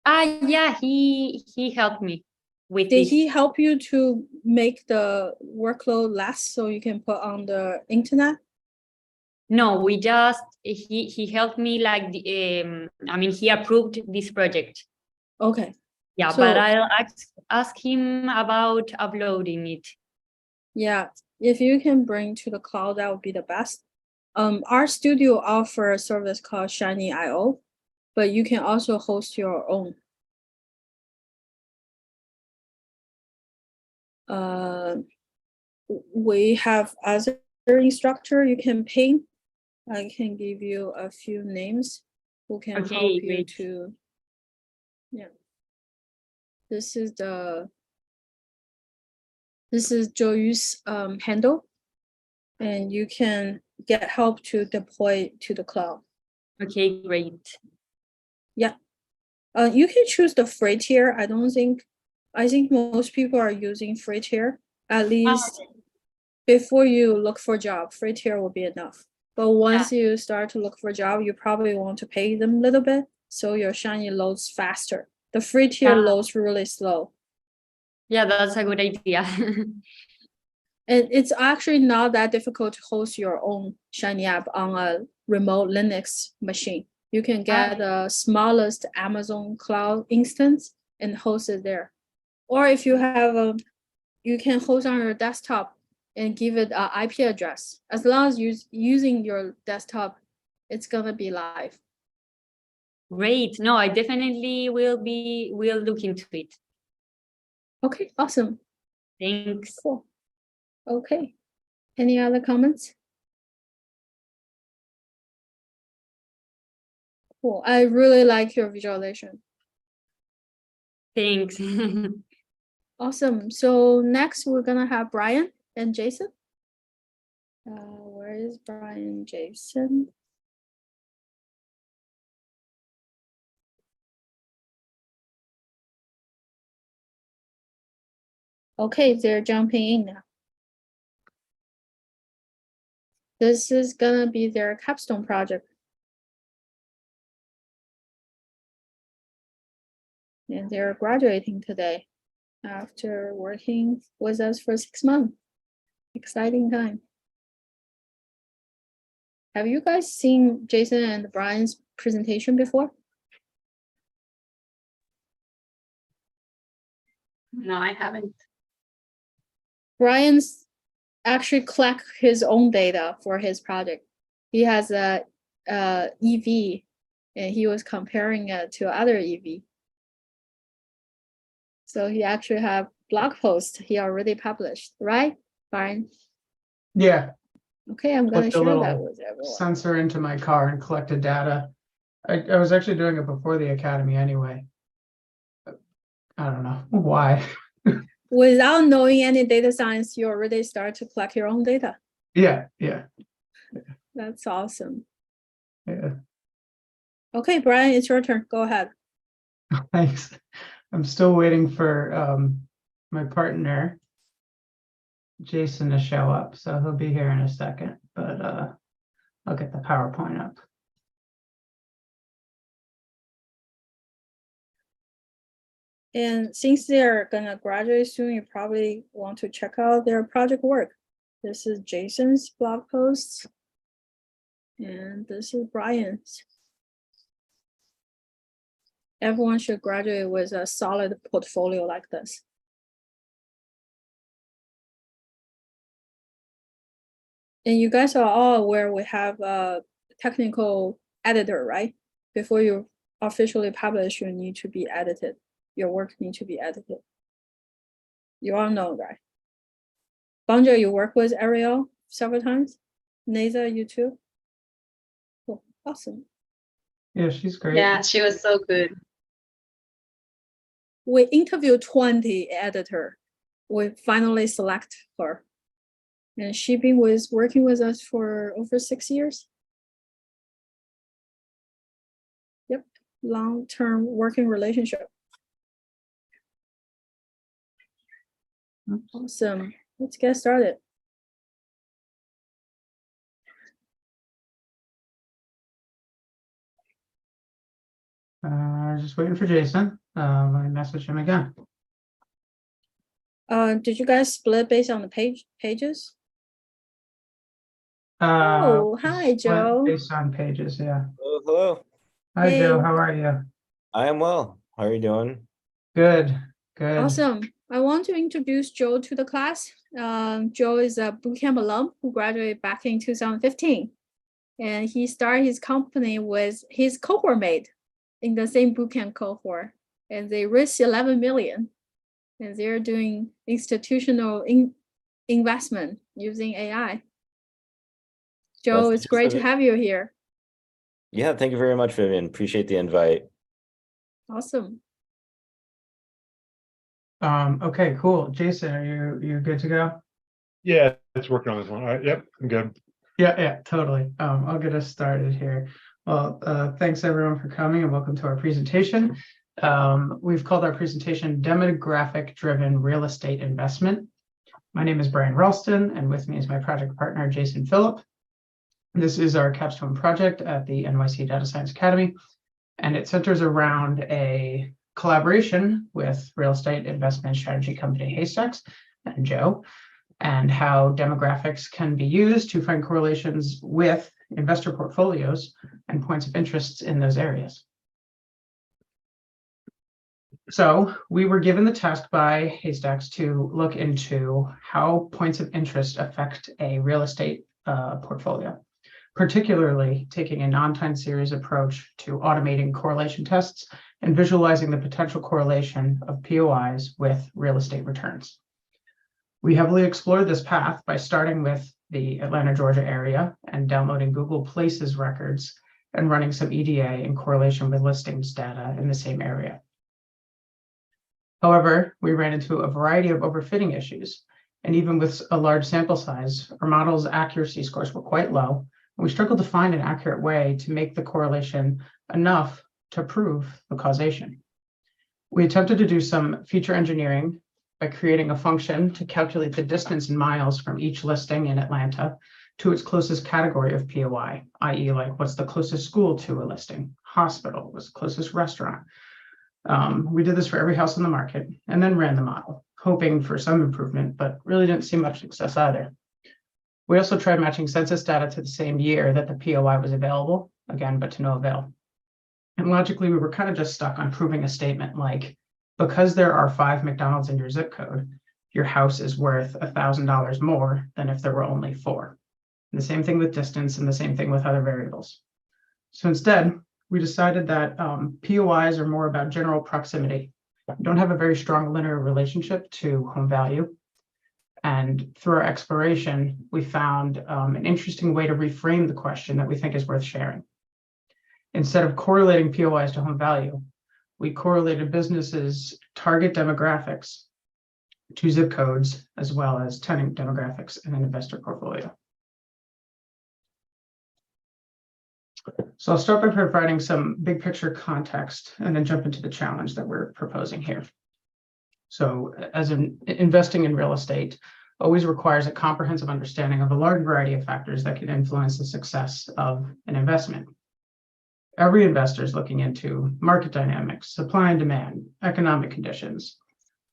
Yeah, he helped me with Did this. he help you to make the workload less so you can put on the internet? No, we just he helped me like I mean he approved this project. Okay. Yeah, So- but I'll ask him about uploading it. Yeah, if you can bring to the cloud, that would be the best. Our studio offer a service called Shiny.io, but you can also host your own. We have other instructor you can ping. I can give you a few names who can Okay, help you great. to. Yeah. This is Joyu's handle, and you can get help to deploy to the cloud. Okay, great. Yeah. You can choose the free tier. I think most people are using free tier. At least before you look for a job, free tier will be enough. But once you start to look for a job, you probably want to pay them a little bit, so your Shiny loads faster. The free tier loads really slow. Yeah, that's a good idea. And it's actually not that difficult to host your own Shiny app on a remote Linux machine. You can get the smallest Amazon cloud instance and host it there. Or if you have you can host on your desktop and give it an IP address. As long as you're using your desktop, it's gonna be live. Great. No, I definitely will look into it. Okay, awesome. Thanks. Cool. Okay. Any other comments? Cool. I really like your visualization. Thanks. Awesome. So next we're gonna have Brian and Jason. Where is Brian and Jason? Okay, they're jumping in now. This is gonna be their capstone project. And they're graduating today after working with us for 6 months. Exciting time. Have you guys seen Jason and Brian's presentation before? No, I haven't. Brian's actually collect his own data for his project. He has a EV, and he was comparing it to other EV. So he actually have blog post he already published, right, Brian? Yeah, Okay, I'm gonna Clicked a share that little with everyone. sensor into my car and collected data. I was actually doing it before the academy anyway. I don't know why. Without knowing any data science, you already start to collect your own data. Yeah. That's awesome. Yeah. Okay, Brian, it's your turn. Go ahead. Thanks. I'm still waiting for my partner, Jason, to show up, so he'll be here in a second, but I'll get the PowerPoint up. And since they're gonna graduate soon, you probably want to check out their project work. This is Jason's blog post. And this is Brian's. Everyone should graduate with a solid portfolio like this. And you guys are all aware we have a technical editor, right? Before you officially publish, you need to be edited. Your work needs to be edited. You all know, right? Bonjo, you work with Ariel several times. Neza, you too? Cool. Awesome. Yeah, she's great. Yeah, she was so good. We interviewed 20 editor. We finally select her. And she been working with us for over 6 years. Yep, long-term working relationship. Awesome. Let's get started. Just waiting for Jason. Let me message him again. Did you guys split based on the pages? Uh, Oh, hi, split Joe. Based on pages, yeah. Hello, hello. Hi, Joe. Hey. How are you? I am well. How are you doing? Good, good. Awesome. I want to introduce Joe to the class. Joe is a bootcamp alum who graduated back in 2015. And he started his company with his cohort mate in the same bootcamp cohort. And they raised 11 million. And they're doing institutional investment using AI. Joe, That's it's great to interesting. have you here. Yeah, thank you very much, Vivian. Appreciate the invite. Awesome. Okay, cool. Jason, are you good to go? Yeah, it's working on this one. All right, yep, I'm good. Yeah, totally. I'll get us started here. Well, thanks everyone for coming and welcome to our presentation. We've called our presentation Demographic Driven Real Estate Investment. My name is Brian Ralston, and with me is my project partner, Jason Phillip. This is our capstone project at the NYC Data Science Academy, and it centers around a collaboration with real estate investment strategy company Haystacks and Joe, and how demographics can be used to find correlations with investor portfolios and points of interest in those areas. So we were given the task by Haystacks to look into how points of interest affect a real estate portfolio, particularly taking a non-time series approach to automating correlation tests and visualizing the potential correlation of POIs with real estate returns. We heavily explored this path by starting with the Atlanta, Georgia area and downloading Google Places records and running some EDA in correlation with listings data in the same area. However, we ran into a variety of overfitting issues, and even with a large sample size, our model's accuracy scores were quite low, and we struggled to find an accurate way to make the correlation enough to prove the causation. We attempted to do some feature engineering by creating a function to calculate the distance in miles from each listing in Atlanta to its closest category of POI, i.e. like what's the closest school to a listing, hospital, what's the closest restaurant. We did this for every house on the market and then ran the model, hoping for some improvement, but really didn't see much success either. We also tried matching census data to the same year that the POI was available, again, but to no avail. And logically, we were kind of just stuck on proving a statement like, because there are 5 McDonald's in your zip code, your house is worth $1,000 more than if there were only 4. And the same thing with distance and the same thing with other variables. So instead, we decided that POIs are more about general proximity. We don't have a very strong linear relationship to home value. And through our exploration, we found an interesting way to reframe the question that we think is worth sharing. Instead of correlating POIs to home value, we correlated businesses' target demographics to zip codes, as well as tenant demographics in an investor portfolio. So I'll start by providing some big picture context and then jump into the challenge that we're proposing here. So as in investing in real estate always requires a comprehensive understanding of a large variety of factors that can influence the success of an investment. Every investor is looking into market dynamics, supply and demand, economic conditions,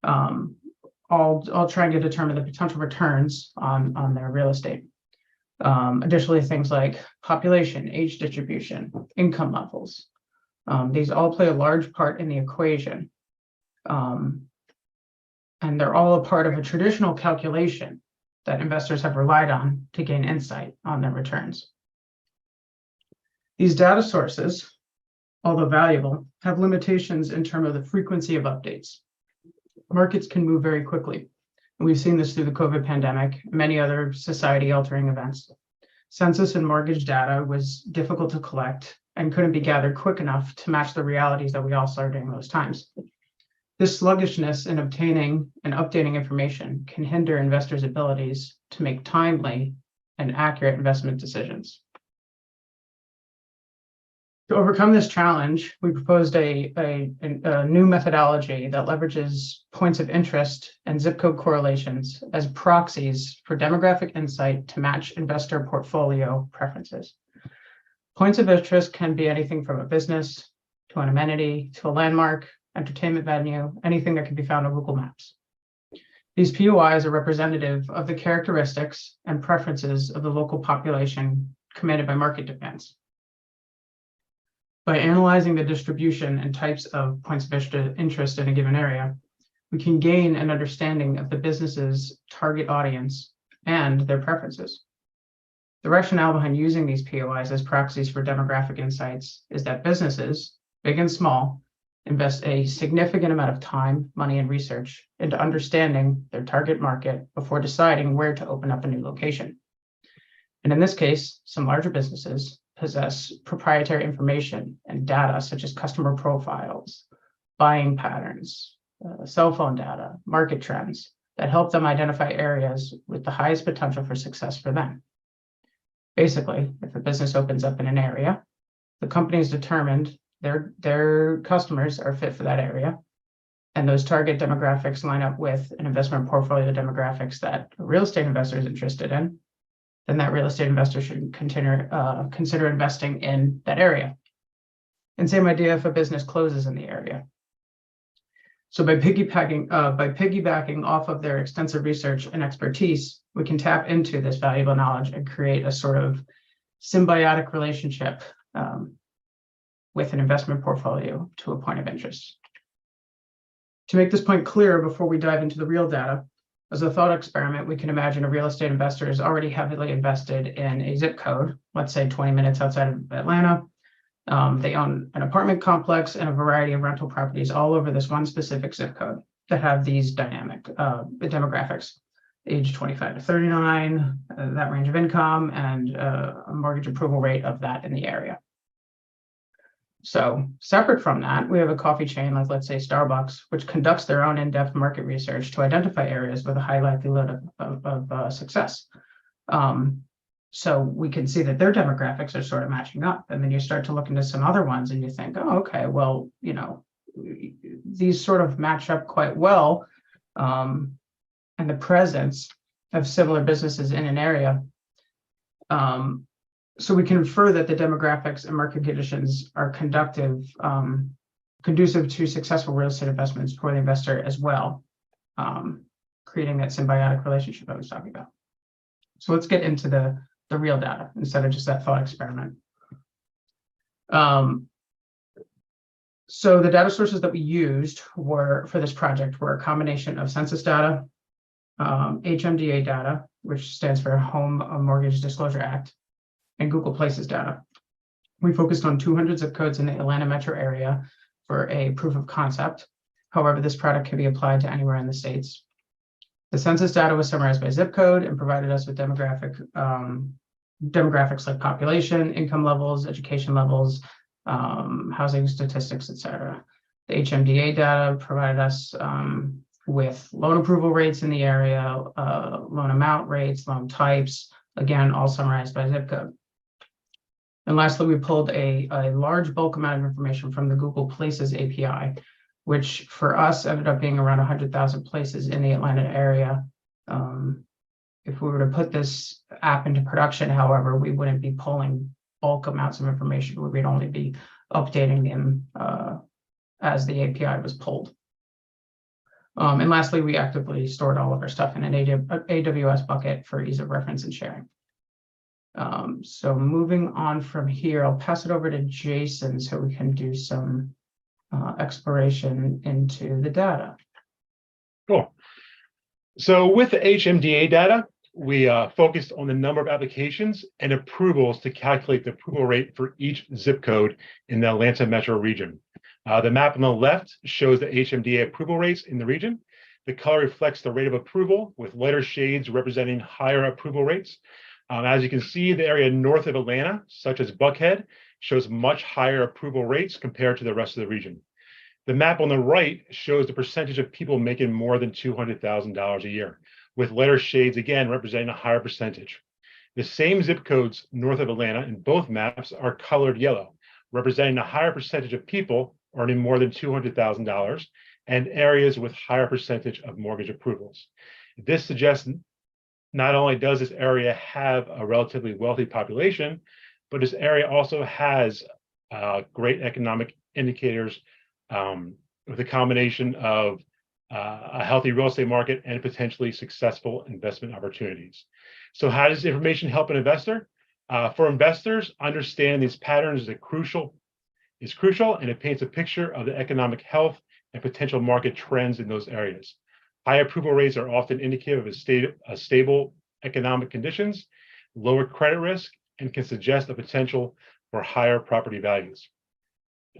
all trying to determine the potential returns on their real estate. Additionally, things like population, age distribution, income levels. These all play a large part in the equation. And they're all a part of a traditional calculation that investors have relied on to gain insight on their returns. These data sources, although valuable, have limitations in terms of the frequency of updates. Markets can move very quickly. And we've seen this through the COVID pandemic, and many other society-altering events. Census and mortgage data was difficult to collect and couldn't be gathered quick enough to match the realities that we all saw during those times. This sluggishness in obtaining and updating information can hinder investors' abilities to make timely and accurate investment decisions. To overcome this challenge, we proposed a new methodology that leverages points of interest and zip code correlations as proxies for demographic insight to match investor portfolio preferences. Points of interest can be anything from a business to an amenity, to a landmark, entertainment venue, anything that can be found on Google Maps. These POIs are representative of the characteristics and preferences of the local population commanded by market demands. By analyzing the distribution and types of points of interest in a given area, we can gain an understanding of the business's target audience and their preferences. The rationale behind using these POIs as proxies for demographic insights is that businesses, big and small, invest a significant amount of time, money, and research into understanding their target market before deciding where to open up a new location. And in this case, some larger businesses possess proprietary information and data such as customer profiles, buying patterns, cell phone data, market trends that help them identify areas with the highest potential for success for them. Basically, if a business opens up in an area, the company has determined their customers are fit for that area, and those target demographics line up with an investment portfolio demographics that a real estate investor is interested in, then that real estate investor should consider investing in that area. And same idea if a business closes in the area. So by piggybacking off of their extensive research and expertise, we can tap into this valuable knowledge and create a sort of symbiotic relationship with an investment portfolio to a point of interest. To make this point clearer before we dive into the real data, as a thought experiment, we can imagine a real estate investor is already heavily invested in a zip code, let's say 20 minutes outside of Atlanta. They own an apartment complex and a variety of rental properties all over this one specific zip code that have these dynamic demographics, age 25 to 39, that range of income, and a mortgage approval rate of that in the area. So separate from that, we have a coffee chain like, let's say, Starbucks, which conducts their own in-depth market research to identify areas with a high likelihood of success. So we can see that their demographics are sort of matching up. And then you start to look into some other ones and you think, oh, okay, well, you know, these sort of match up quite well. And the presence of similar businesses in an area. So we can infer that the demographics and market conditions are conducive to successful real estate investments for the investor as well, creating that symbiotic relationship I was talking about. So let's get into the real data instead of just that thought experiment. So the data sources that we used for this project were a combination of census data, HMDA data, which stands for Home Mortgage Disclosure Act, and Google Places data. We focused on 200 zip codes in the Atlanta metro area for a proof of concept. However, this product can be applied to anywhere in the States. The census data was summarized by zip code and provided us with demographics like population, income levels, education levels, housing statistics, etc. The HMDA data provided us with loan approval rates in the area, loan amount rates, loan types, again, all summarized by zip code. And lastly, we pulled a large bulk amount of information from the Google Places API, which for us ended up being around 100,000 places in the Atlanta area. If we were to put this app into production, however, we wouldn't be pulling bulk amounts of information. We would only be updating them as the API was pulled. And lastly, we actively stored all of our stuff in an AWS bucket for ease of reference and sharing. So moving on from here, I'll pass it over to Jason so we can do some exploration into the data. Cool. So with the HMDA data, we focused on the number of applications and approvals to calculate the approval rate for each zip code in the Atlanta metro region. The map on the left shows the HMDA approval rates in the region. The color reflects the rate of approval, with lighter shades representing higher approval rates. As you can see, the area north of Atlanta, such as Buckhead, shows much higher approval rates compared to the rest of the region. The map on the right shows the percentage of people making more than $200,000 a year, with lighter shades again representing a higher percentage. The same zip codes north of Atlanta in both maps are colored yellow, representing a higher percentage of people earning more than $200,000 and areas with higher percentage of mortgage approvals. This suggests not only does this area have a relatively wealthy population, but this area also has great economic indicators with a combination of a healthy real estate market and potentially successful investment opportunities. So how does information help an investor? For investors, understand these patterns is crucial, and it paints a picture of the economic health and potential market trends in those areas. High approval rates are often indicative of stable economic conditions, lower credit risk, and can suggest a potential for higher property values.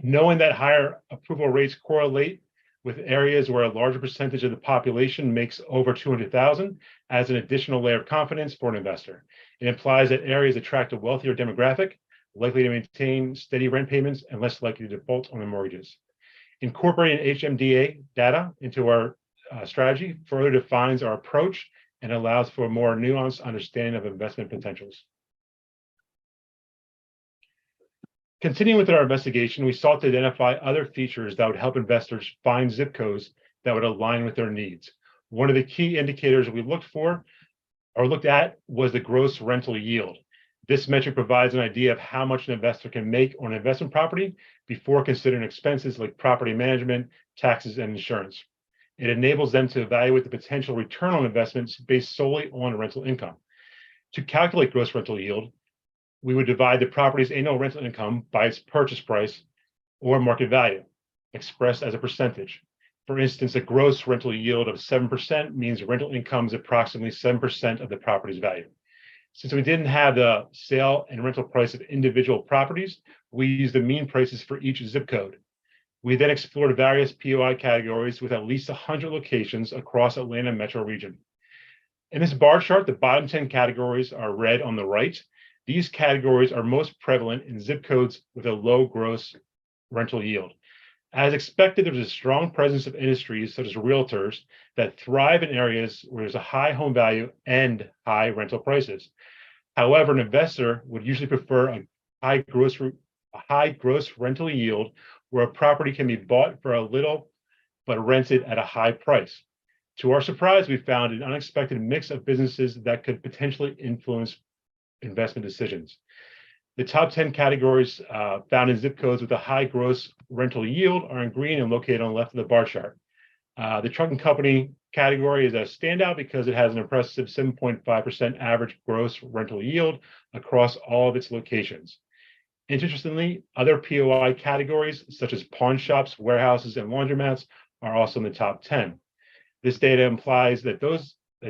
Knowing that higher approval rates correlate with areas where a larger percentage of the population makes over 200,000 adds an additional layer of confidence for an investor. It implies that areas attract a wealthier demographic, likely to maintain steady rent payments and less likely to default on their mortgages. Incorporating HMDA data into our strategy further defines our approach and allows for a more nuanced understanding of investment potentials. Continuing with our investigation, we sought to identify other features that would help investors find zip codes that would align with their needs. One of the key indicators we looked at was the gross rental yield. This metric provides an idea of how much an investor can make on an investment property before considering expenses like property management, taxes, and insurance. It enables them to evaluate the potential return on investments based solely on rental income. To calculate gross rental yield, we would divide the property's annual rental income by its purchase price or market value, expressed as a percentage. For instance, a gross rental yield of 7% means rental income is approximately 7% of the property's value. Since we didn't have the sale and rental price of individual properties, we used the mean prices for each zip code. We then explored various POI categories with at least 100 locations across Atlanta metro region. In this bar chart, the bottom 10 categories are red on the right. These categories are most prevalent in zip codes with a low gross rental yield. As expected, there's a strong presence of industries such as realtors that thrive in areas where there's a high home value and high rental prices. However, an investor would usually prefer a high gross rental yield where a property can be bought for a little but rented at a high price. To our surprise, we found an unexpected mix of businesses that could potentially influence investment decisions. The top 10 categories found in zip codes with a high gross rental yield are in green and located on the left of the bar chart. The trucking company category is a standout because it has an impressive 7.5% average gross rental yield across all of its locations. Interestingly, other POI categories such as pawn shops, warehouses, and laundromats are also in the top 10. This data implies that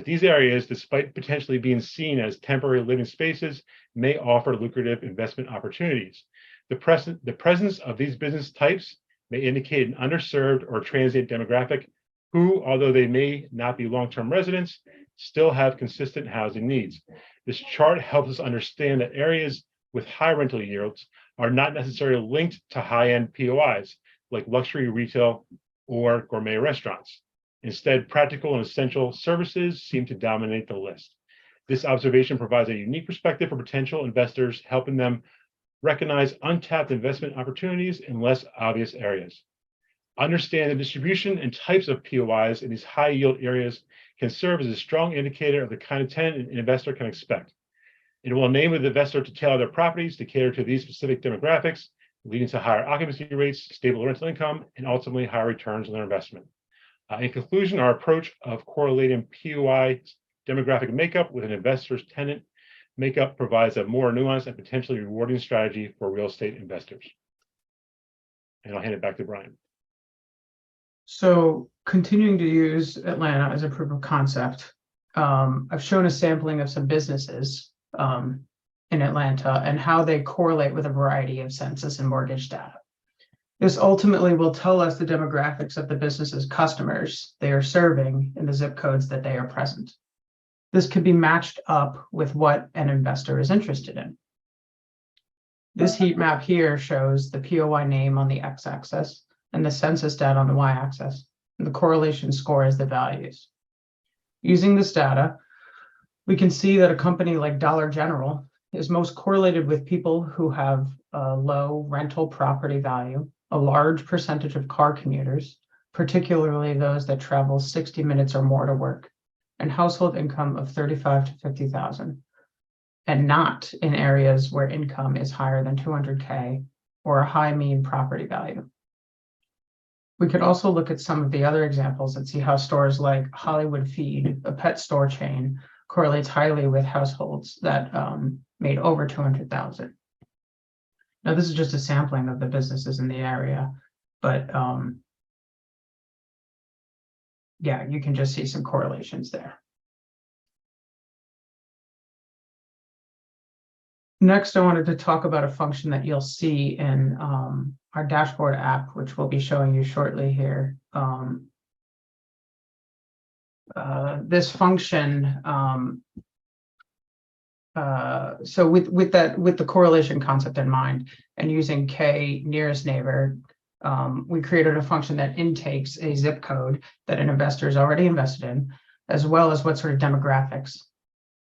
these areas, despite potentially being seen as temporary living spaces, may offer lucrative investment opportunities. The presence of these business types may indicate an underserved or transient demographic who, although they may not be long-term residents, still have consistent housing needs. This chart helps us understand that areas with high rental yields are not necessarily linked to high-end POIs like luxury retail or gourmet restaurants. Instead, practical and essential services seem to dominate the list. This observation provides a unique perspective for potential investors, helping them recognize untapped investment opportunities in less obvious areas. Understand the distribution and types of POIs in these high-yield areas can serve as a strong indicator of the kind of tenant an investor can expect. It will enable the investor to tailor their properties to cater to these specific demographics, leading to higher occupancy rates, stable rental income, and ultimately higher returns on their investment. In conclusion, our approach of correlating POI demographic makeup with an investor's tenant makeup provides a more nuanced and potentially rewarding strategy for real estate investors. And I'll hand it back to Brian. So continuing to use Atlanta as a proof of concept, I've shown a sampling of some businesses in Atlanta and how they correlate with a variety of census and mortgage data. This ultimately will tell us the demographics of the business's customers they are serving in the zip codes that they are present. This could be matched up with what an investor is interested in. This heat map here shows the POI name on the x-axis and the census data on the y-axis, and the correlation score is the values. Using this data, we can see that a company like Dollar General is most correlated with people who have a low rental property value, a large percentage of car commuters, particularly those that travel 60 minutes or more to work, and household income of 35 to 50,000, and not in areas where income is higher than 200K or a high mean property value. We could also look at some of the other examples and see how stores like Hollywood Feed, a pet store chain, correlates highly with households that made over 200,000. Now, this is just a sampling of the businesses in the area, but yeah, you can just see some correlations there. Next, I wanted to talk about a function that you'll see in our dashboard app, which we'll be showing you shortly here. This function, so with the correlation concept in mind and using K nearest neighbor, we created a function that intakes a zip code that an investor is already invested in, as well as what sort of demographics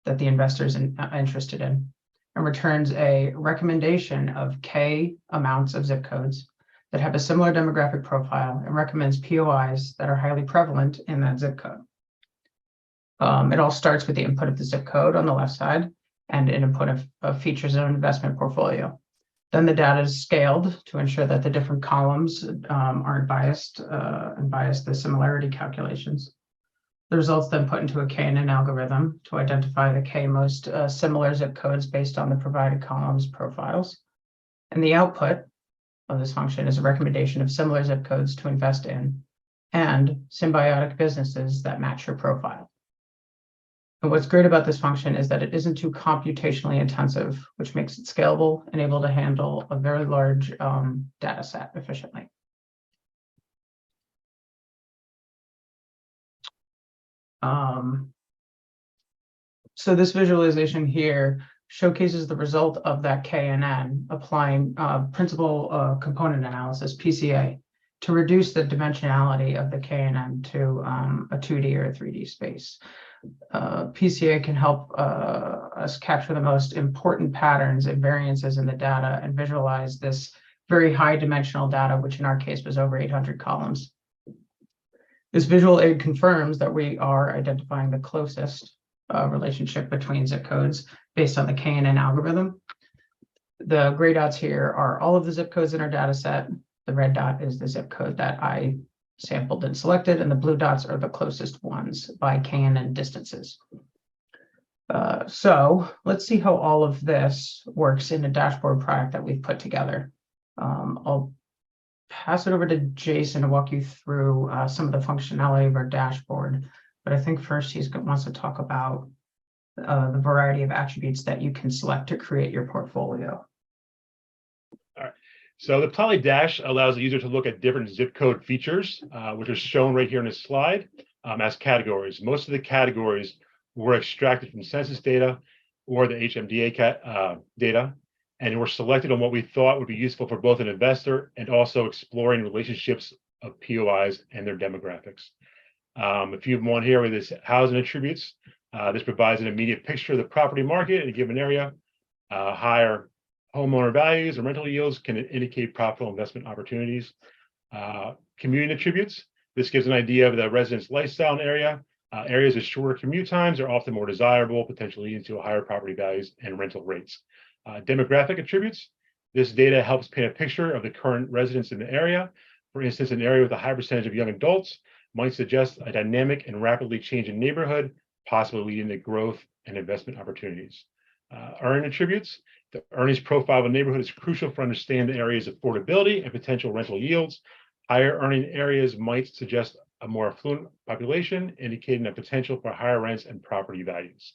that the investor is interested in, and returns a recommendation of K amounts of zip codes that have a similar demographic profile and recommends POIs that are highly prevalent in that zip code. It all starts with the input of the zip code on the left side and an input of features in an investment portfolio. Then the data is scaled to ensure that the different columns aren't biased and bias the similarity calculations. The results then put into a KNN algorithm to identify the K most similar zip codes based on the provided columns profiles. And the output of this function is a recommendation of similar zip codes to invest in and symbiotic businesses that match your profile. And what's great about this function is that it isn't too computationally intensive, which makes it scalable and able to handle a very large data set efficiently. So this visualization here showcases the result of that KNN applying principal component analysis, PCA, to reduce the dimensionality of the KNN to a 2D or a 3D space. PCA can help us capture the most important patterns and variances in the data and visualize this very high dimensional data, which in our case was over 800 columns. This visual aid confirms that we are identifying the closest relationship between zip codes based on the KNN algorithm. The gray dots here are all of the zip codes in our data set. The red dot is the zip code that I sampled and selected, and the blue dots are the closest ones by KNN distances. So let's see how all of this works in a dashboard product that we've put together. I'll pass it over to Jason to walk you through some of the functionality of our dashboard. But I think first he wants to talk about the variety of attributes that you can select to create your portfolio. All right. So the Poly Dash allows the user to look at different zip code features, which are shown right here in this slide as categories. Most of the categories were extracted from census data or the HMDA data, and were selected on what we thought would be useful for both an investor and also exploring relationships of POIs and their demographics. A few of them on here with this housing attributes. This provides an immediate picture of the property market in a given area. Higher homeowner values and rental yields can indicate profitable investment opportunities. Community attributes. This gives an idea of the resident's lifestyle in area. Areas with shorter commute times are often more desirable, potentially leading to higher property values and rental rates. Demographic attributes. This data helps paint a picture of the current residents in the area. For instance, an area with a high percentage of young adults might suggest a dynamic and rapidly changing neighborhood, possibly leading to growth and investment opportunities. Earn attributes. The earnings profile of a neighborhood is crucial for understanding the area's affordability and potential rental yields. Higher earning areas might suggest a more affluent population, indicating a potential for higher rents and property values.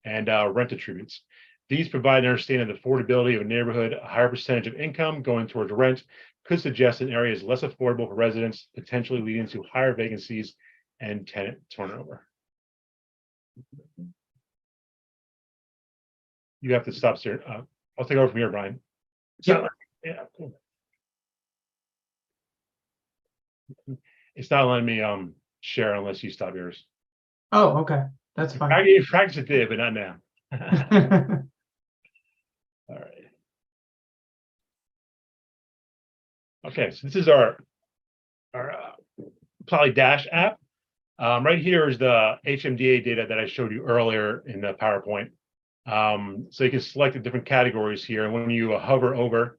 And rent attributes. These provide an understanding of the affordability of a neighborhood. A higher percentage of income going towards rent could suggest an area is less affordable for residents, potentially leading to higher vacancies and tenant turnover. You have to stop, sir. I'll take over from here, Brian. Yep. Yeah, cool. It's not letting me share unless you stop yours. Oh, okay. That's fine. I practice it did, but not now. All right. Okay, so this is our Poly Dash app. Right here is the HMDA data that I showed you earlier in the PowerPoint. So you can select the different categories here, and when you hover over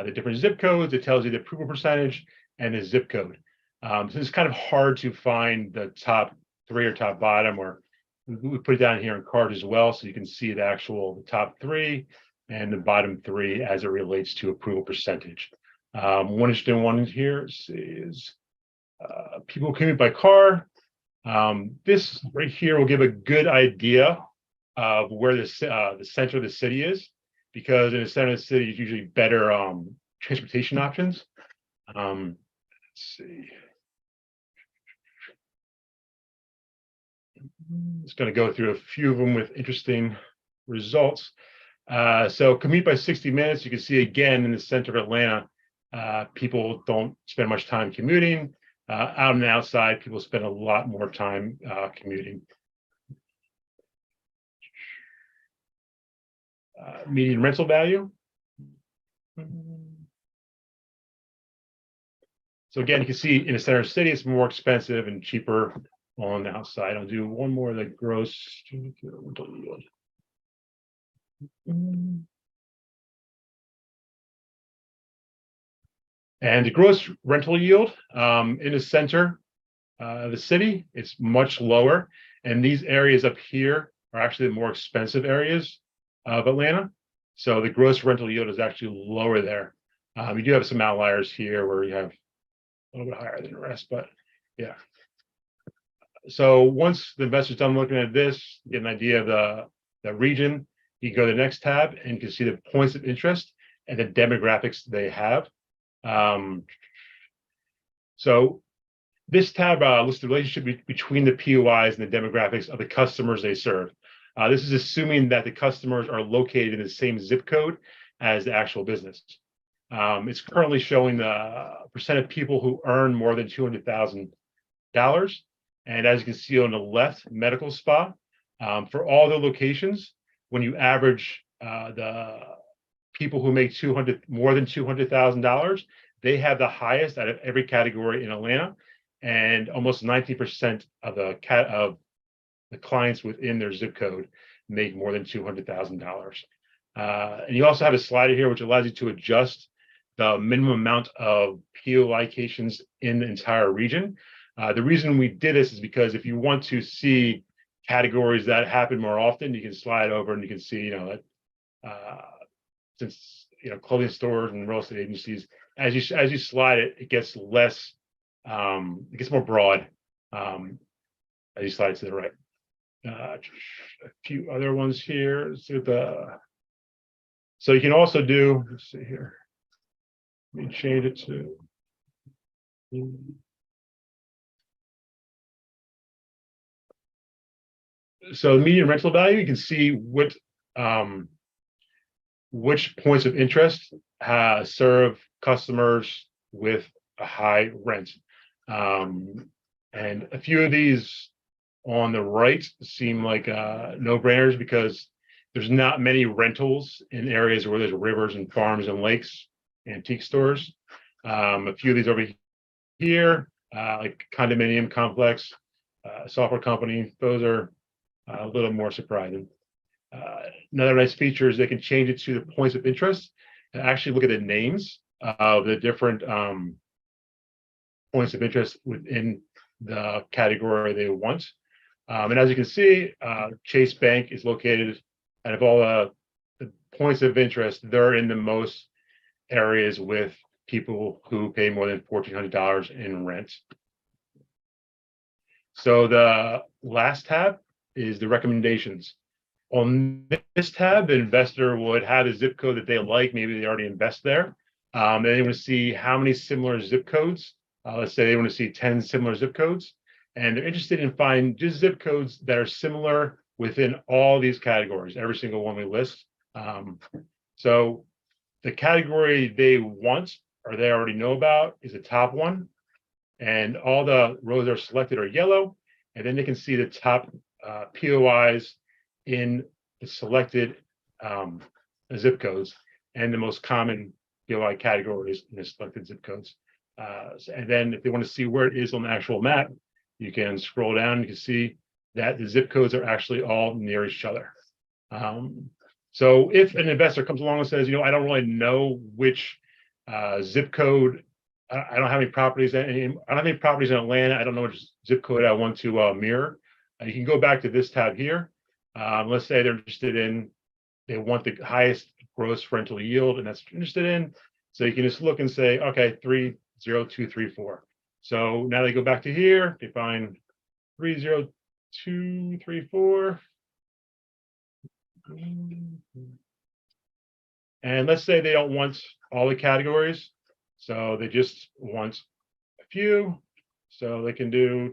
the different zip codes. It tells you the approval percentage and the zip code. So it's kind of hard to find the top 3 or top bottom, or we put it down here in card as well, so you can see the actual top 3 and the bottom 3 as it relates to approval percentage. One interesting one here is people commute by car. This right here will give a good idea of where the center of the city is, because in the center of the city is usually better transportation options. Let's see. It's going to go through a few of them with interesting results. So commute by 60 minutes, you can see again in the center of Atlanta, people don't spend much time commuting. Out and outside, people spend a lot more time commuting. Median rental value. So again, you can see in the center of the city, it's more expensive and cheaper on the outside. I'll do one more of the gross rental yield. And the gross rental yield in the center of the city, it's much lower. And these areas up here are actually the more expensive areas of Atlanta. So the gross rental yield is actually lower there. You do have some outliers here where you have a little bit higher than the rest, but yeah. So once the investor's done looking at this, get an idea of the region, you go to the next tab and you can see the points of interest and the demographics they have. So this tab lists the relationship between the POIs and the demographics of the customers they serve. This is assuming that the customers are located in the same zip code as the actual business. It's currently showing the percent of people who earn more than $200,000. And as you can see on the left, medical spa, for all the locations, when you average the people who make more than $200,000, they have the highest out of every category in Atlanta, and almost 90% of the clients within their zip code make more than $200,000. And you also have a slider here which allows you to adjust the minimum amount of POI locations in the entire region. The reason we did this is because if you want to see categories that happen more often, you can slide over and you can see, that since clothing stores and real estate agencies, as you slide it, it gets less, it gets more broad as you slide to the right. A few other ones here. So you can also do. Let's see here. Let me change it to. So the median rental value, you can see which points of interest serve customers with a high rent. And a few of these on the right seem like no-brainers because there's not many rentals in areas where there's rivers and farms and lakes, antique stores. A few of these over here, like condominium complex, software company, those are a little more surprising. Another nice feature is they can change it to the points of interest and actually look at the names of the different points of interest within the category they want. And as you can see, Chase Bank is located out of all the points of interest. They're in the most areas with people who pay more than $1,400 in rent. So the last tab is the recommendations. On this tab, the investor would have a zip code that they like. Maybe they already invest there. And they want to see how many similar zip codes. Let's say they want to see 10 similar zip codes. And they're interested in finding just zip codes that are similar within all these categories, every single one we list. So the category they want or they already know about is the top one. And all the rows that are selected are yellow. And then they can see the top POIs in the selected zip codes and the most common POI categories in the selected zip codes. And then if they want to see where it is on the actual map, you can scroll down. You can see that the zip codes are actually all near each other. So if an investor comes along and says, I don't really know which Zip code. I don't have any properties. I don't have any properties in Atlanta. I don't know which zip code I want to mirror. You can go back to this tab here. Let's say they're interested in, they want the highest gross rental yield, and that's what you're interested in. So you can just look and say, okay, 30234. So now they go back to here, they find 30234. And let's say they don't want all the categories. So they just want a few. So they can do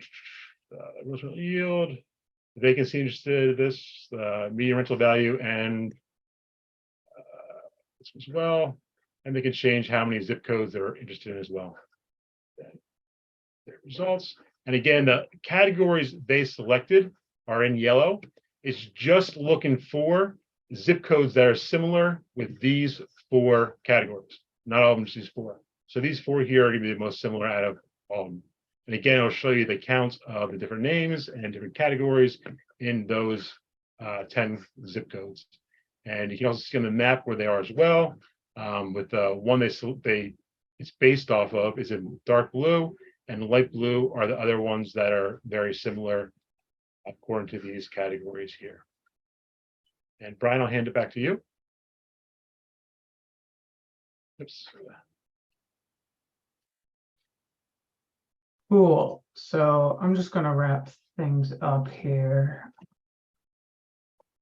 gross rental yield, vacancy interested, this median rental value, and this as well. And they can change how many zip codes they're interested in as well. Their results. And again, the categories they selected are in yellow. It's just looking for zip codes that are similar with these 4 categories. Not all of them, just these 4. So these 4 here are going to be the most similar out of all of them. And again, I'll show you the count of the different names and different categories in those 10 zip codes. And you can also see on the map where they are as well. With the one it's based off of is in dark blue, and the light blue are the other ones that are very similar according to these categories here. And Brian, I'll hand it back to you. Oops. Cool. So I'm just going to wrap things up here.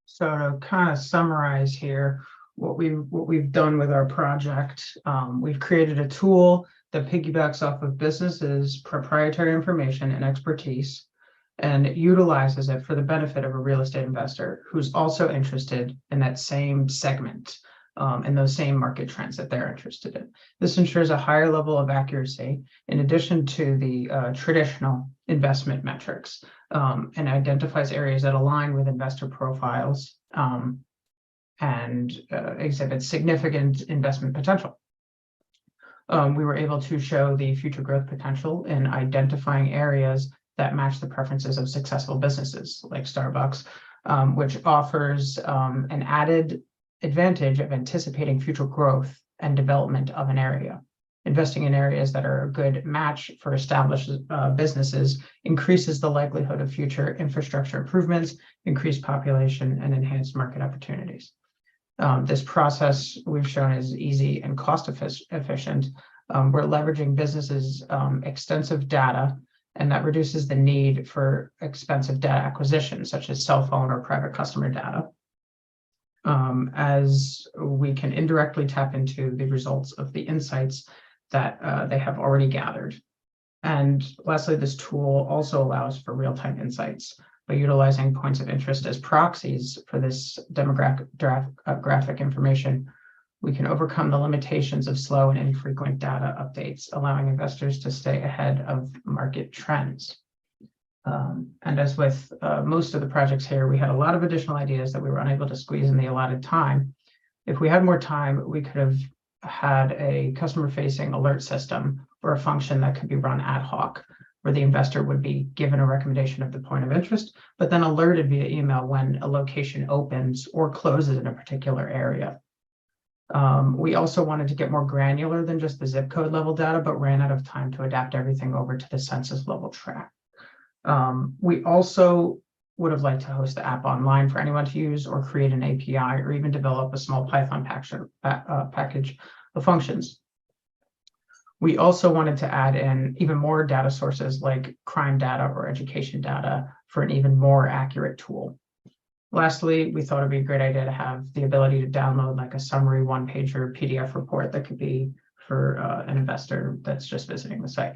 So to kind of summarize here, what we've done with our project, we've created a tool that piggybacks off of businesses' proprietary information and expertise, and it utilizes it for the benefit of a real estate investor who's also interested in that same segment, and those same market trends that they're interested in. This ensures a higher level of accuracy in addition to the traditional investment metrics, and identifies areas that align with investor profiles and exhibits significant investment potential. We were able to show the future growth potential in identifying areas that match the preferences of successful businesses like Starbucks, which offers an added advantage of anticipating future growth and development of an area. Investing in areas that are a good match for established businesses increases the likelihood of future infrastructure improvements, increased population, and enhanced market opportunities. This process we've shown is easy and cost efficient. We're leveraging businesses' extensive data, and that reduces the need for expensive data acquisition, such as cell phone or private customer data, as we can indirectly tap into the results of the insights that they have already gathered. And lastly, this tool also allows for real-time insights. By utilizing points of interest as proxies for this demographic information, we can overcome the limitations of slow and infrequent data updates, allowing investors to stay ahead of market trends. And as with most of the projects here, we had a lot of additional ideas that we were unable to squeeze in the allotted time. If we had more time, we could have had a customer-facing alert system or a function that could be run ad hoc, where the investor would be given a recommendation of the point of interest, but then alerted via email when a location opens or closes in a particular area. We also wanted to get more granular than just the zip code level data, but ran out of time to adapt everything over to the census level track. We also would have liked to host the app online for anyone to use, or create an API, or even develop a small Python package of functions. We also wanted to add in even more data sources like crime data or education data for an even more accurate tool. Lastly, we thought it'd be a great idea to have the ability to download like a summary one-pager PDF report that could be for an investor that's just visiting the site.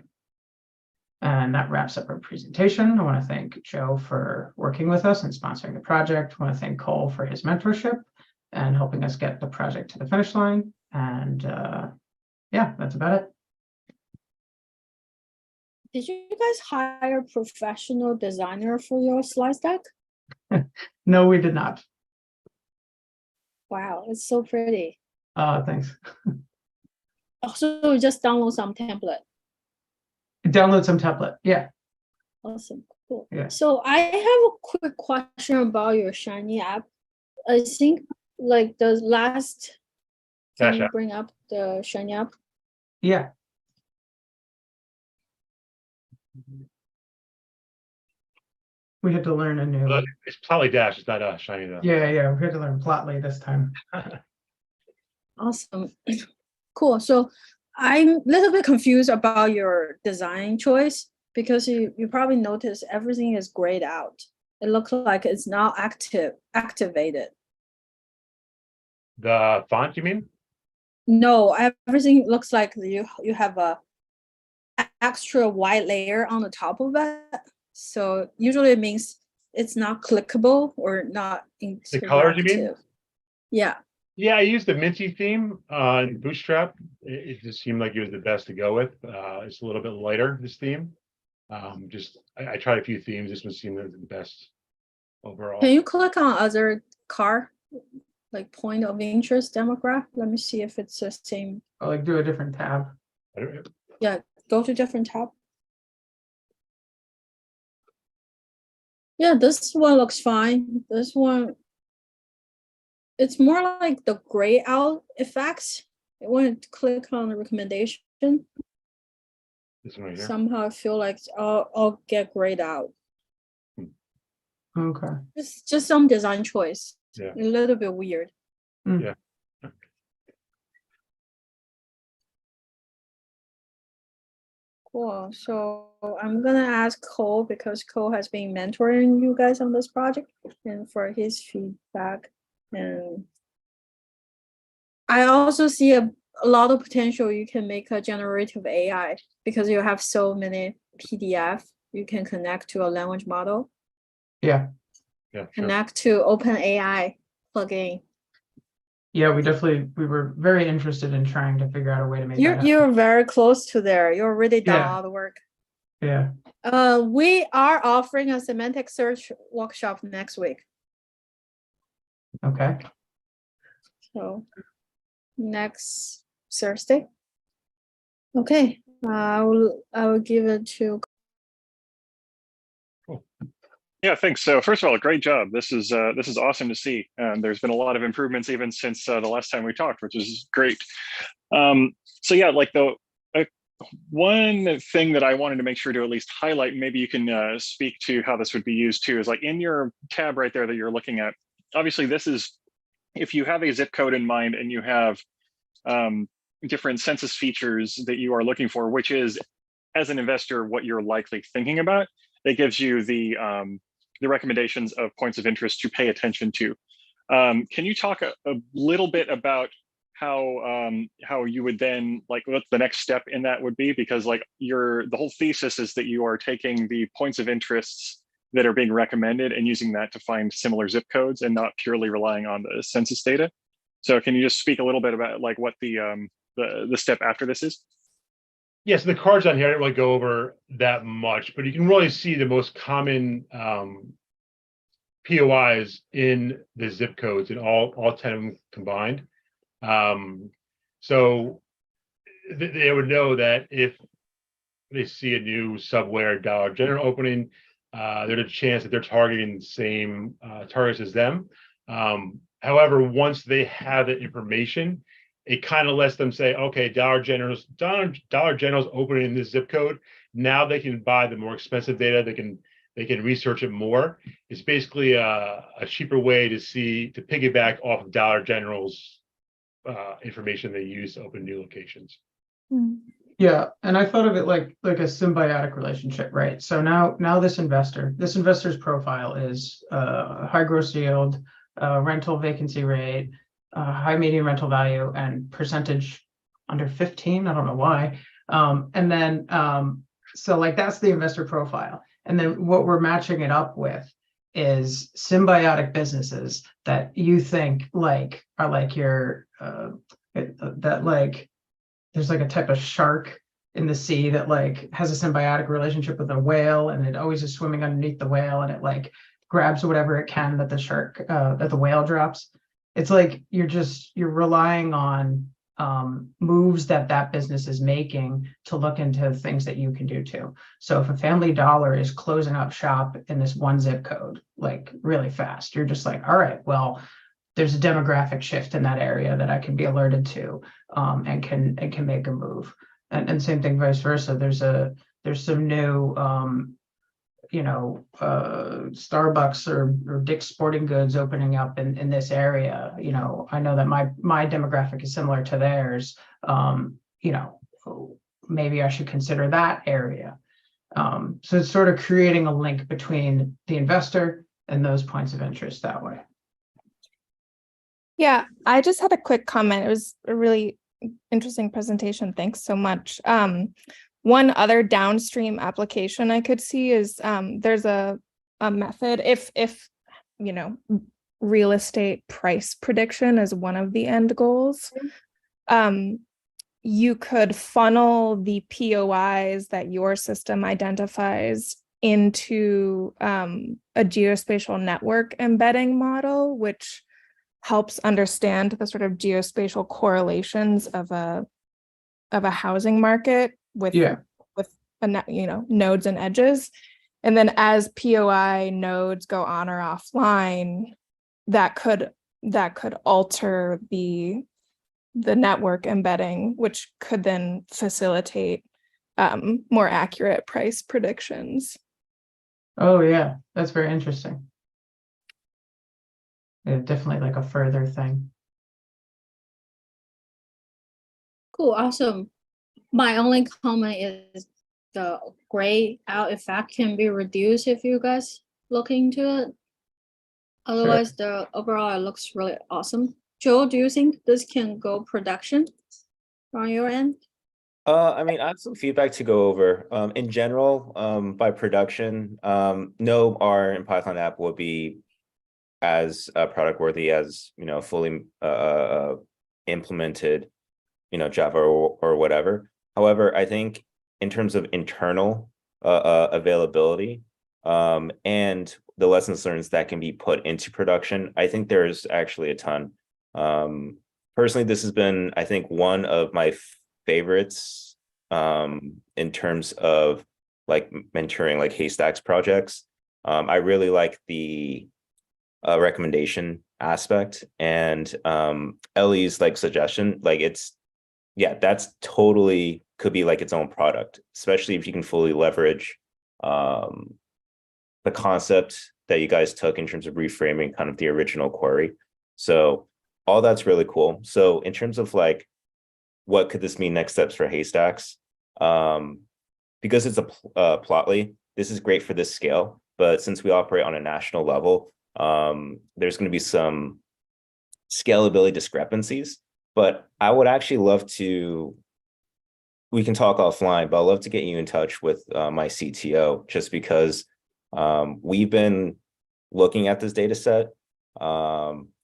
And that wraps up our presentation. I want to thank Joe for working with us and sponsoring the project. I want to thank Cole for his mentorship and helping us get the project to the finish line. And yeah, that's about it. Did you guys hire a professional designer for your slide deck? No, we did not. Wow, it's so pretty. Thanks. Also, just download some template. Download some template. Yeah. Awesome, cool. Yeah. So I have a quick question about your Shiny app. I think like the last, can Cash you App. bring up the Shiny app? Yeah. We had to learn a new. But it's Plotly Dash, it's not Shiny though. Yeah, we had to learn Plotly this time. Awesome. Cool. So I'm a little bit confused about your design choice because you probably notice everything is grayed out. It looks like it's now activated. The font, you mean? No, everything looks like you have a extra white layer on the top of it. So usually it means it's not clickable or not interactive. The colors, you mean? Yeah. Yeah, I used the Minty theme in Bootstrap. It just seemed like it was the best to go with. It's a little bit lighter, this theme. I tried a few themes. This one seemed the best overall. Can you click on other car, like point of interest demographic? Let me see if it's the same. I'll like do a different tab. Yeah, go to different tab. Yeah, this one looks fine. This one, it's more like the gray out effects. When you click on the recommendation, This one right here. somehow I feel like I'll get grayed out. Okay. It's just some design choice. Yeah. A little bit weird. Yeah. Cool. So I'm gonna ask Cole because Cole has been mentoring you guys on this project and for his feedback. And I also see a lot of potential. You can make a generative AI because you have so many PDF. You can connect to a language model, Yeah. Yeah. Sure. connect to OpenAI plugin. Yeah, we were very interested in trying to figure out a way to make that happen. You're very close to there. You're already done Yeah. all the work. Yeah. We are offering a semantic search workshop next week. Okay. So next Thursday. Okay, I will give it to. Yeah, thanks. So first of all, great job. This is awesome to see. There's been a lot of improvements even since the last time we talked, which is great. So yeah, like the one thing that I wanted to make sure to at least highlight, maybe you can speak to how this would be used too, is like in your tab right there that you're looking at. Obviously, this is if you have a zip code in mind and you have different census features that you are looking for, which is as an investor what you're likely thinking about. That gives you the recommendations of points of interest to pay attention to. Can you talk a little bit about how you would then, like, what the next step in that would be? Because like the whole thesis is that you are taking the points of interests that are being recommended and using that to find similar zip codes and not purely relying on the census data. So can you just speak a little bit about like what the step after this is? Yes, the cards on here, I didn't really go over that much, but you can really see the most common POIs in the zip codes and all 10 of them combined. So they would know that if they see a new Subway or Dollar General opening, there's a chance that they're targeting the same targets as them. However, once they have that information, it kind of lets them say, okay, Dollar General's opening in this zip code. Now they can buy the more expensive data. They can research it more. It's basically a cheaper way to piggyback off of Dollar General's information they use to open new locations. Yeah, and I thought of it like a symbiotic relationship, right? So now this investor's profile is high gross yield, rental vacancy rate, high median rental value, and percentage under 15. I don't know why. And then so like that's the investor profile. And then what we're matching it up with is symbiotic businesses that you think like are like your that like there's like a type of shark in the sea that like has a symbiotic relationship with a whale, and it always is swimming underneath the whale, and it like grabs whatever it can that the whale drops. It's like you're relying on moves that business is making to look into things that you can do too. So if a Family Dollar is closing up shop in this one zip code like really fast, you're just like, all right, well, there's a demographic shift in that area that I can be alerted to and can make a move. and same thing vice versa. There's some new Starbucks or Dick's Sporting Goods opening up in this area. I know that my demographic is similar to theirs. Maybe I should consider that area. So it's sort of creating a link between the investor and those points of interest that way. Yeah, I just had a quick comment. It was a really interesting presentation. Thanks so much. One other downstream application I could see is there's a method if real estate price prediction is one of the end goals. You could funnel the POIs that your system identifies into a geospatial network embedding model, which helps understand the sort of geospatial correlations of a housing market with nodes and edges. And then as POI nodes go on or offline, that could alter the network embedding, which could then facilitate more accurate price predictions. Oh yeah, that's very interesting. Yeah, definitely like a further thing. Cool, awesome. My only comment is the gray out effect can be reduced if you guys look into it. Otherwise, the overall it looks really awesome. Joe, do you think this can go production on your end? I mean, I have some feedback to go over. In general, by production, no R and Python app will be as product worthy as fully implemented Java or whatever. However, I think in terms of internal availability and the lessons learned that can be put into production, I think there's actually a ton. Personally, this has been, I think, one of my favorites in terms of like mentoring like Haystacks projects. I really like the recommendation aspect, and Ellie's like suggestion, like that's totally could be like its own product, especially if you can fully leverage the concept that you guys took in terms of reframing kind of the original query. So all that's really cool. So in terms of like what could this mean next steps for Haystacks, because it's a Plotly, this is great for this scale, but since we operate on a national level, there's going to be some scalability discrepancies. But I would actually love to, we can talk offline, but I'd love to get you in touch with my CTO, just because we've been looking at this data set.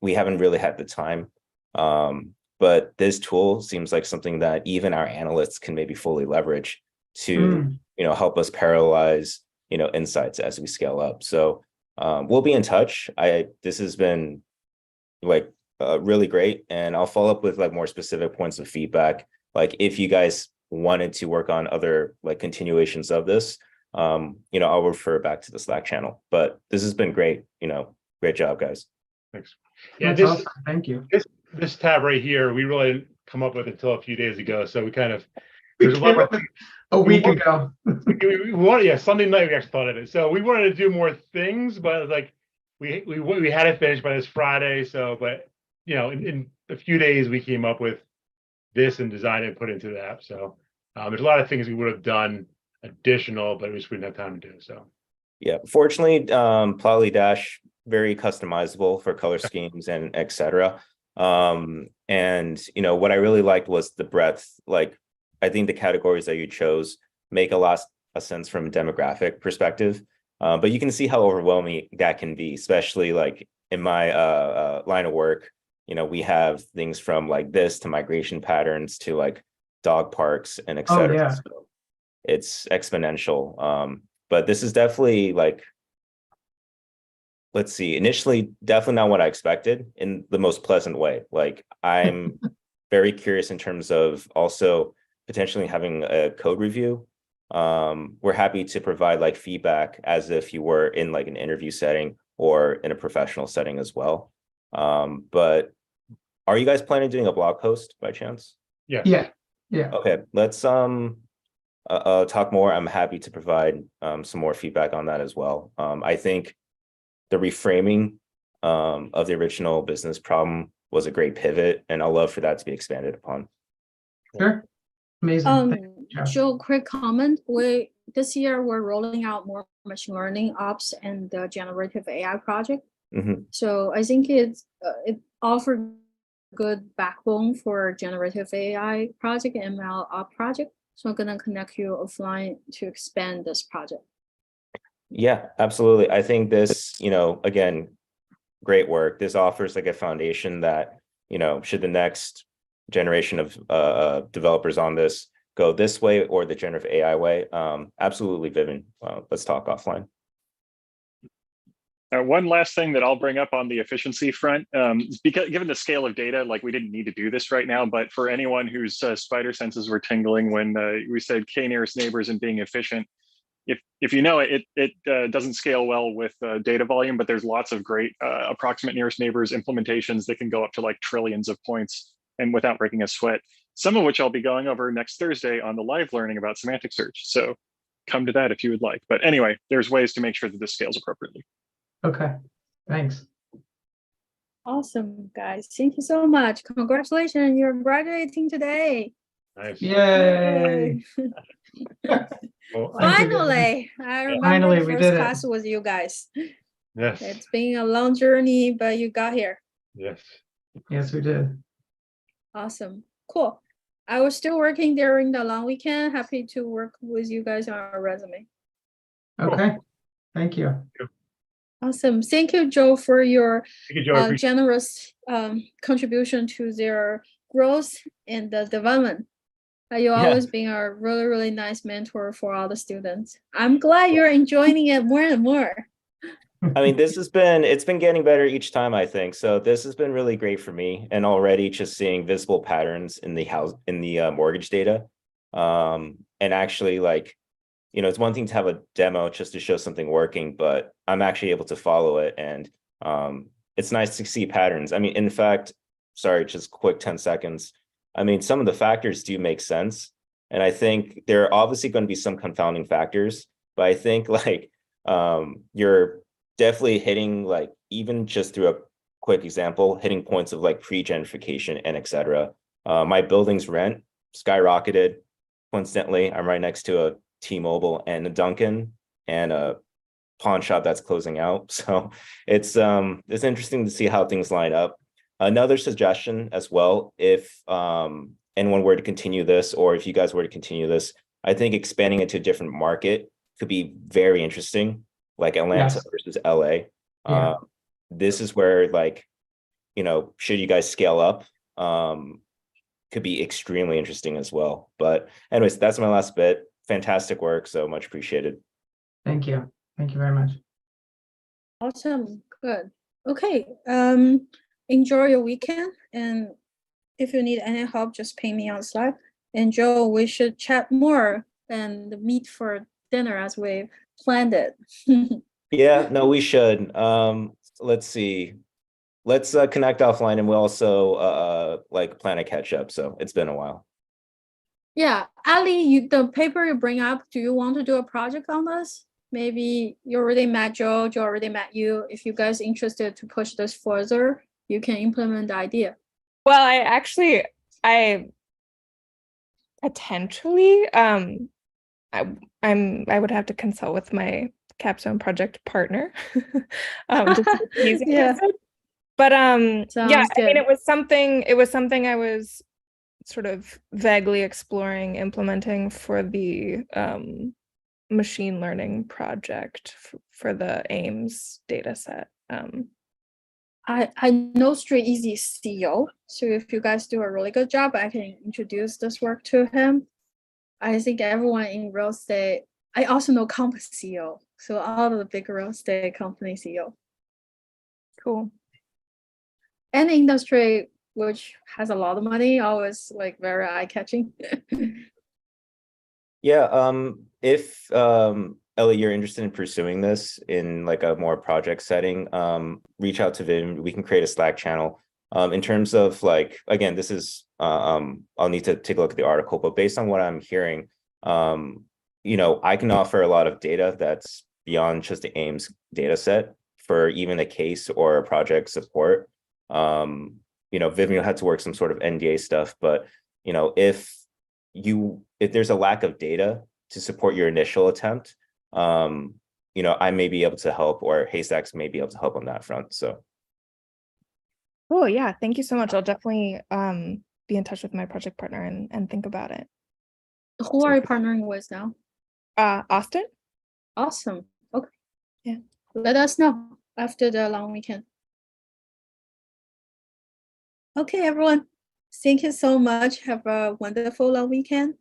We haven't really had the time, but this tool seems like something that even our analysts can maybe fully leverage to help us parallelize insights as we scale up. So we'll be in touch. This has been like really great, and I'll follow up with like more specific points of feedback. Like if you guys wanted to work on other like continuations of this, I'll refer back to the Slack channel. But this has been great. Great job, guys. Thanks. Yeah, That's awesome. Thank you. This tab right here, we really didn't come up with until a few days ago. So we kind of there's a lot of a week ago. Sunday night we actually thought of it. So we wanted to do more things, but like we had it finished by this Friday. So, but in a few days we came up with this and designed it and put into the app. So there's a lot of things we would have done additional, but we just didn't have time to do. So yeah, fortunately, Plotly Dash very customizable for color schemes and etc. And what I really liked was the breadth. Like I think the categories that you chose make a lot of sense from a demographic perspective. But you can see how overwhelming that can be, especially like in my line of work. We have things from like this to migration patterns to like dog parks and etc. Oh, yeah. So it's exponential. But this is definitely like, let's see, initially definitely not what I expected in the most pleasant way. Like I'm very curious in terms of also potentially having a code review. We're happy to provide like feedback as if you were in like an interview setting or in a professional setting as well. But are you guys planning on doing a blog post by chance? Yeah. Yeah, Okay, let's talk more. I'm happy to provide some more feedback on that as well. I think the reframing of the original business problem was a great pivot, and I'd love for that to be expanded upon. sure. Amazing. Thank you, Joe. Joe, quick comment. This year we're rolling out more machine learning ops and the generative AI project. Mhm. So I think it offered good backbone for generative AI project and ML op project. So I'm gonna connect you offline to expand this project. Yeah, absolutely. I think this, again, great work. This offers like a foundation that, should the next generation of developers on this go this way or the generative AI way, absolutely, Vivian. Let's talk offline. One last thing that I'll bring up on the efficiency front, because given the scale of data, like we didn't need to do this right now, but for anyone whose spider senses were tingling when we said K nearest neighbors and being efficient, if you know it doesn't scale well with data volume, but there's lots of great approximate nearest neighbors implementations that can go up to like trillions of points and without breaking a sweat. Some of which I'll be going over next Thursday on the live learning about semantic search. So come to that if you would like. But anyway, there's ways to make sure that this scales appropriately. Okay, thanks. Awesome, guys. Thank you so much. Congratulations, you're graduating today. Nice. Yay. Well, Thank you, Vivian. Finally, I remember Finally, the we first did it. class with you guys. Yes, It's been a long journey, but you got here. yes. Yes, we did. Awesome. Cool. I was still working during the long weekend. Happy to work with you guys on our resume. Okay, thank you. Awesome. Thank you, Joe, for your Thank you, Joe. I appreciate generous contribution to their growth and the development. You've always been a really, really nice mentor for all the students. I'm glad you're enjoying it more and more. I mean, it's been getting better each time, I think. So this has been really great for me, and already just seeing visible patterns in the mortgage data. And actually, like, it's one thing to have a demo just to show something working, but I'm actually able to follow it, and it's nice to see patterns. I mean, in fact, sorry, just quick 10 seconds. I mean, some of the factors do make sense, and I think there are obviously going to be some confounding factors, but I think like you're definitely hitting, like, even just through a quick example, hitting points of like pre-gentrification and etc. My building's rent skyrocketed. Coincidentally, I'm right next to a T-Mobile and a Dunkin' and a pawn shop that's closing out. So it's interesting to see how things line up. Another suggestion as well, if anyone were to continue this, or if you guys were to continue this, I think expanding into a different market could be very interesting, like Atlanta versus LA. Yeah. This is where, like, should you guys scale up, could be extremely interesting as well. But anyways, that's my last bit. Fantastic work, so much appreciated. Thank you. Thank you very much. Awesome. Good. Okay. Enjoy your weekend. And if you need any help, just ping me on Slack. And Joe, we should chat more and meet for dinner as we planned it. Yeah, no, we should. Let's see. Let's connect offline, and we'll also like plan a catch up. So it's been a while. Yeah, Ali, the paper you bring up, do you want to do a project on this? Maybe you already met Joe, Joe already met you. If you guys interested to push this further, you can implement the idea. Well, I potentially, I would have to consult with my capstone project partner. Just he's interested. But Sounds yeah, I mean, good. it was something I was sort of vaguely exploring implementing for the machine learning project for the Ames data set. I know Straight Easy CEO, so if you guys do a really good job, I can introduce this work to him. I think everyone in real estate, I also know Compass CEO, so all of the big real estate company CEO. Cool. And industry, which has a lot of money, always like very eye-catching. Yeah, if Ellie, you're interested in pursuing this in like a more project setting, reach out to Vim. We can create a Slack channel. In terms of, like, again, this is I'll need to take a look at the article, but based on what I'm hearing, I can offer a lot of data that's beyond just the AIMS data set for even a case or a project support. Vimeo had to work some sort of NDA stuff, but if there's a lack of data to support your initial attempt, I may be able to help, or Haystacks may be able to help on that front. So. Oh yeah, thank you so much. I'll definitely be in touch with my project partner and think about it. Who are you partnering with now? Austin? Awesome. Okay. Yeah. Let us know after the long weekend. Okay, everyone. Thank you so much. Have a wonderful long weekend.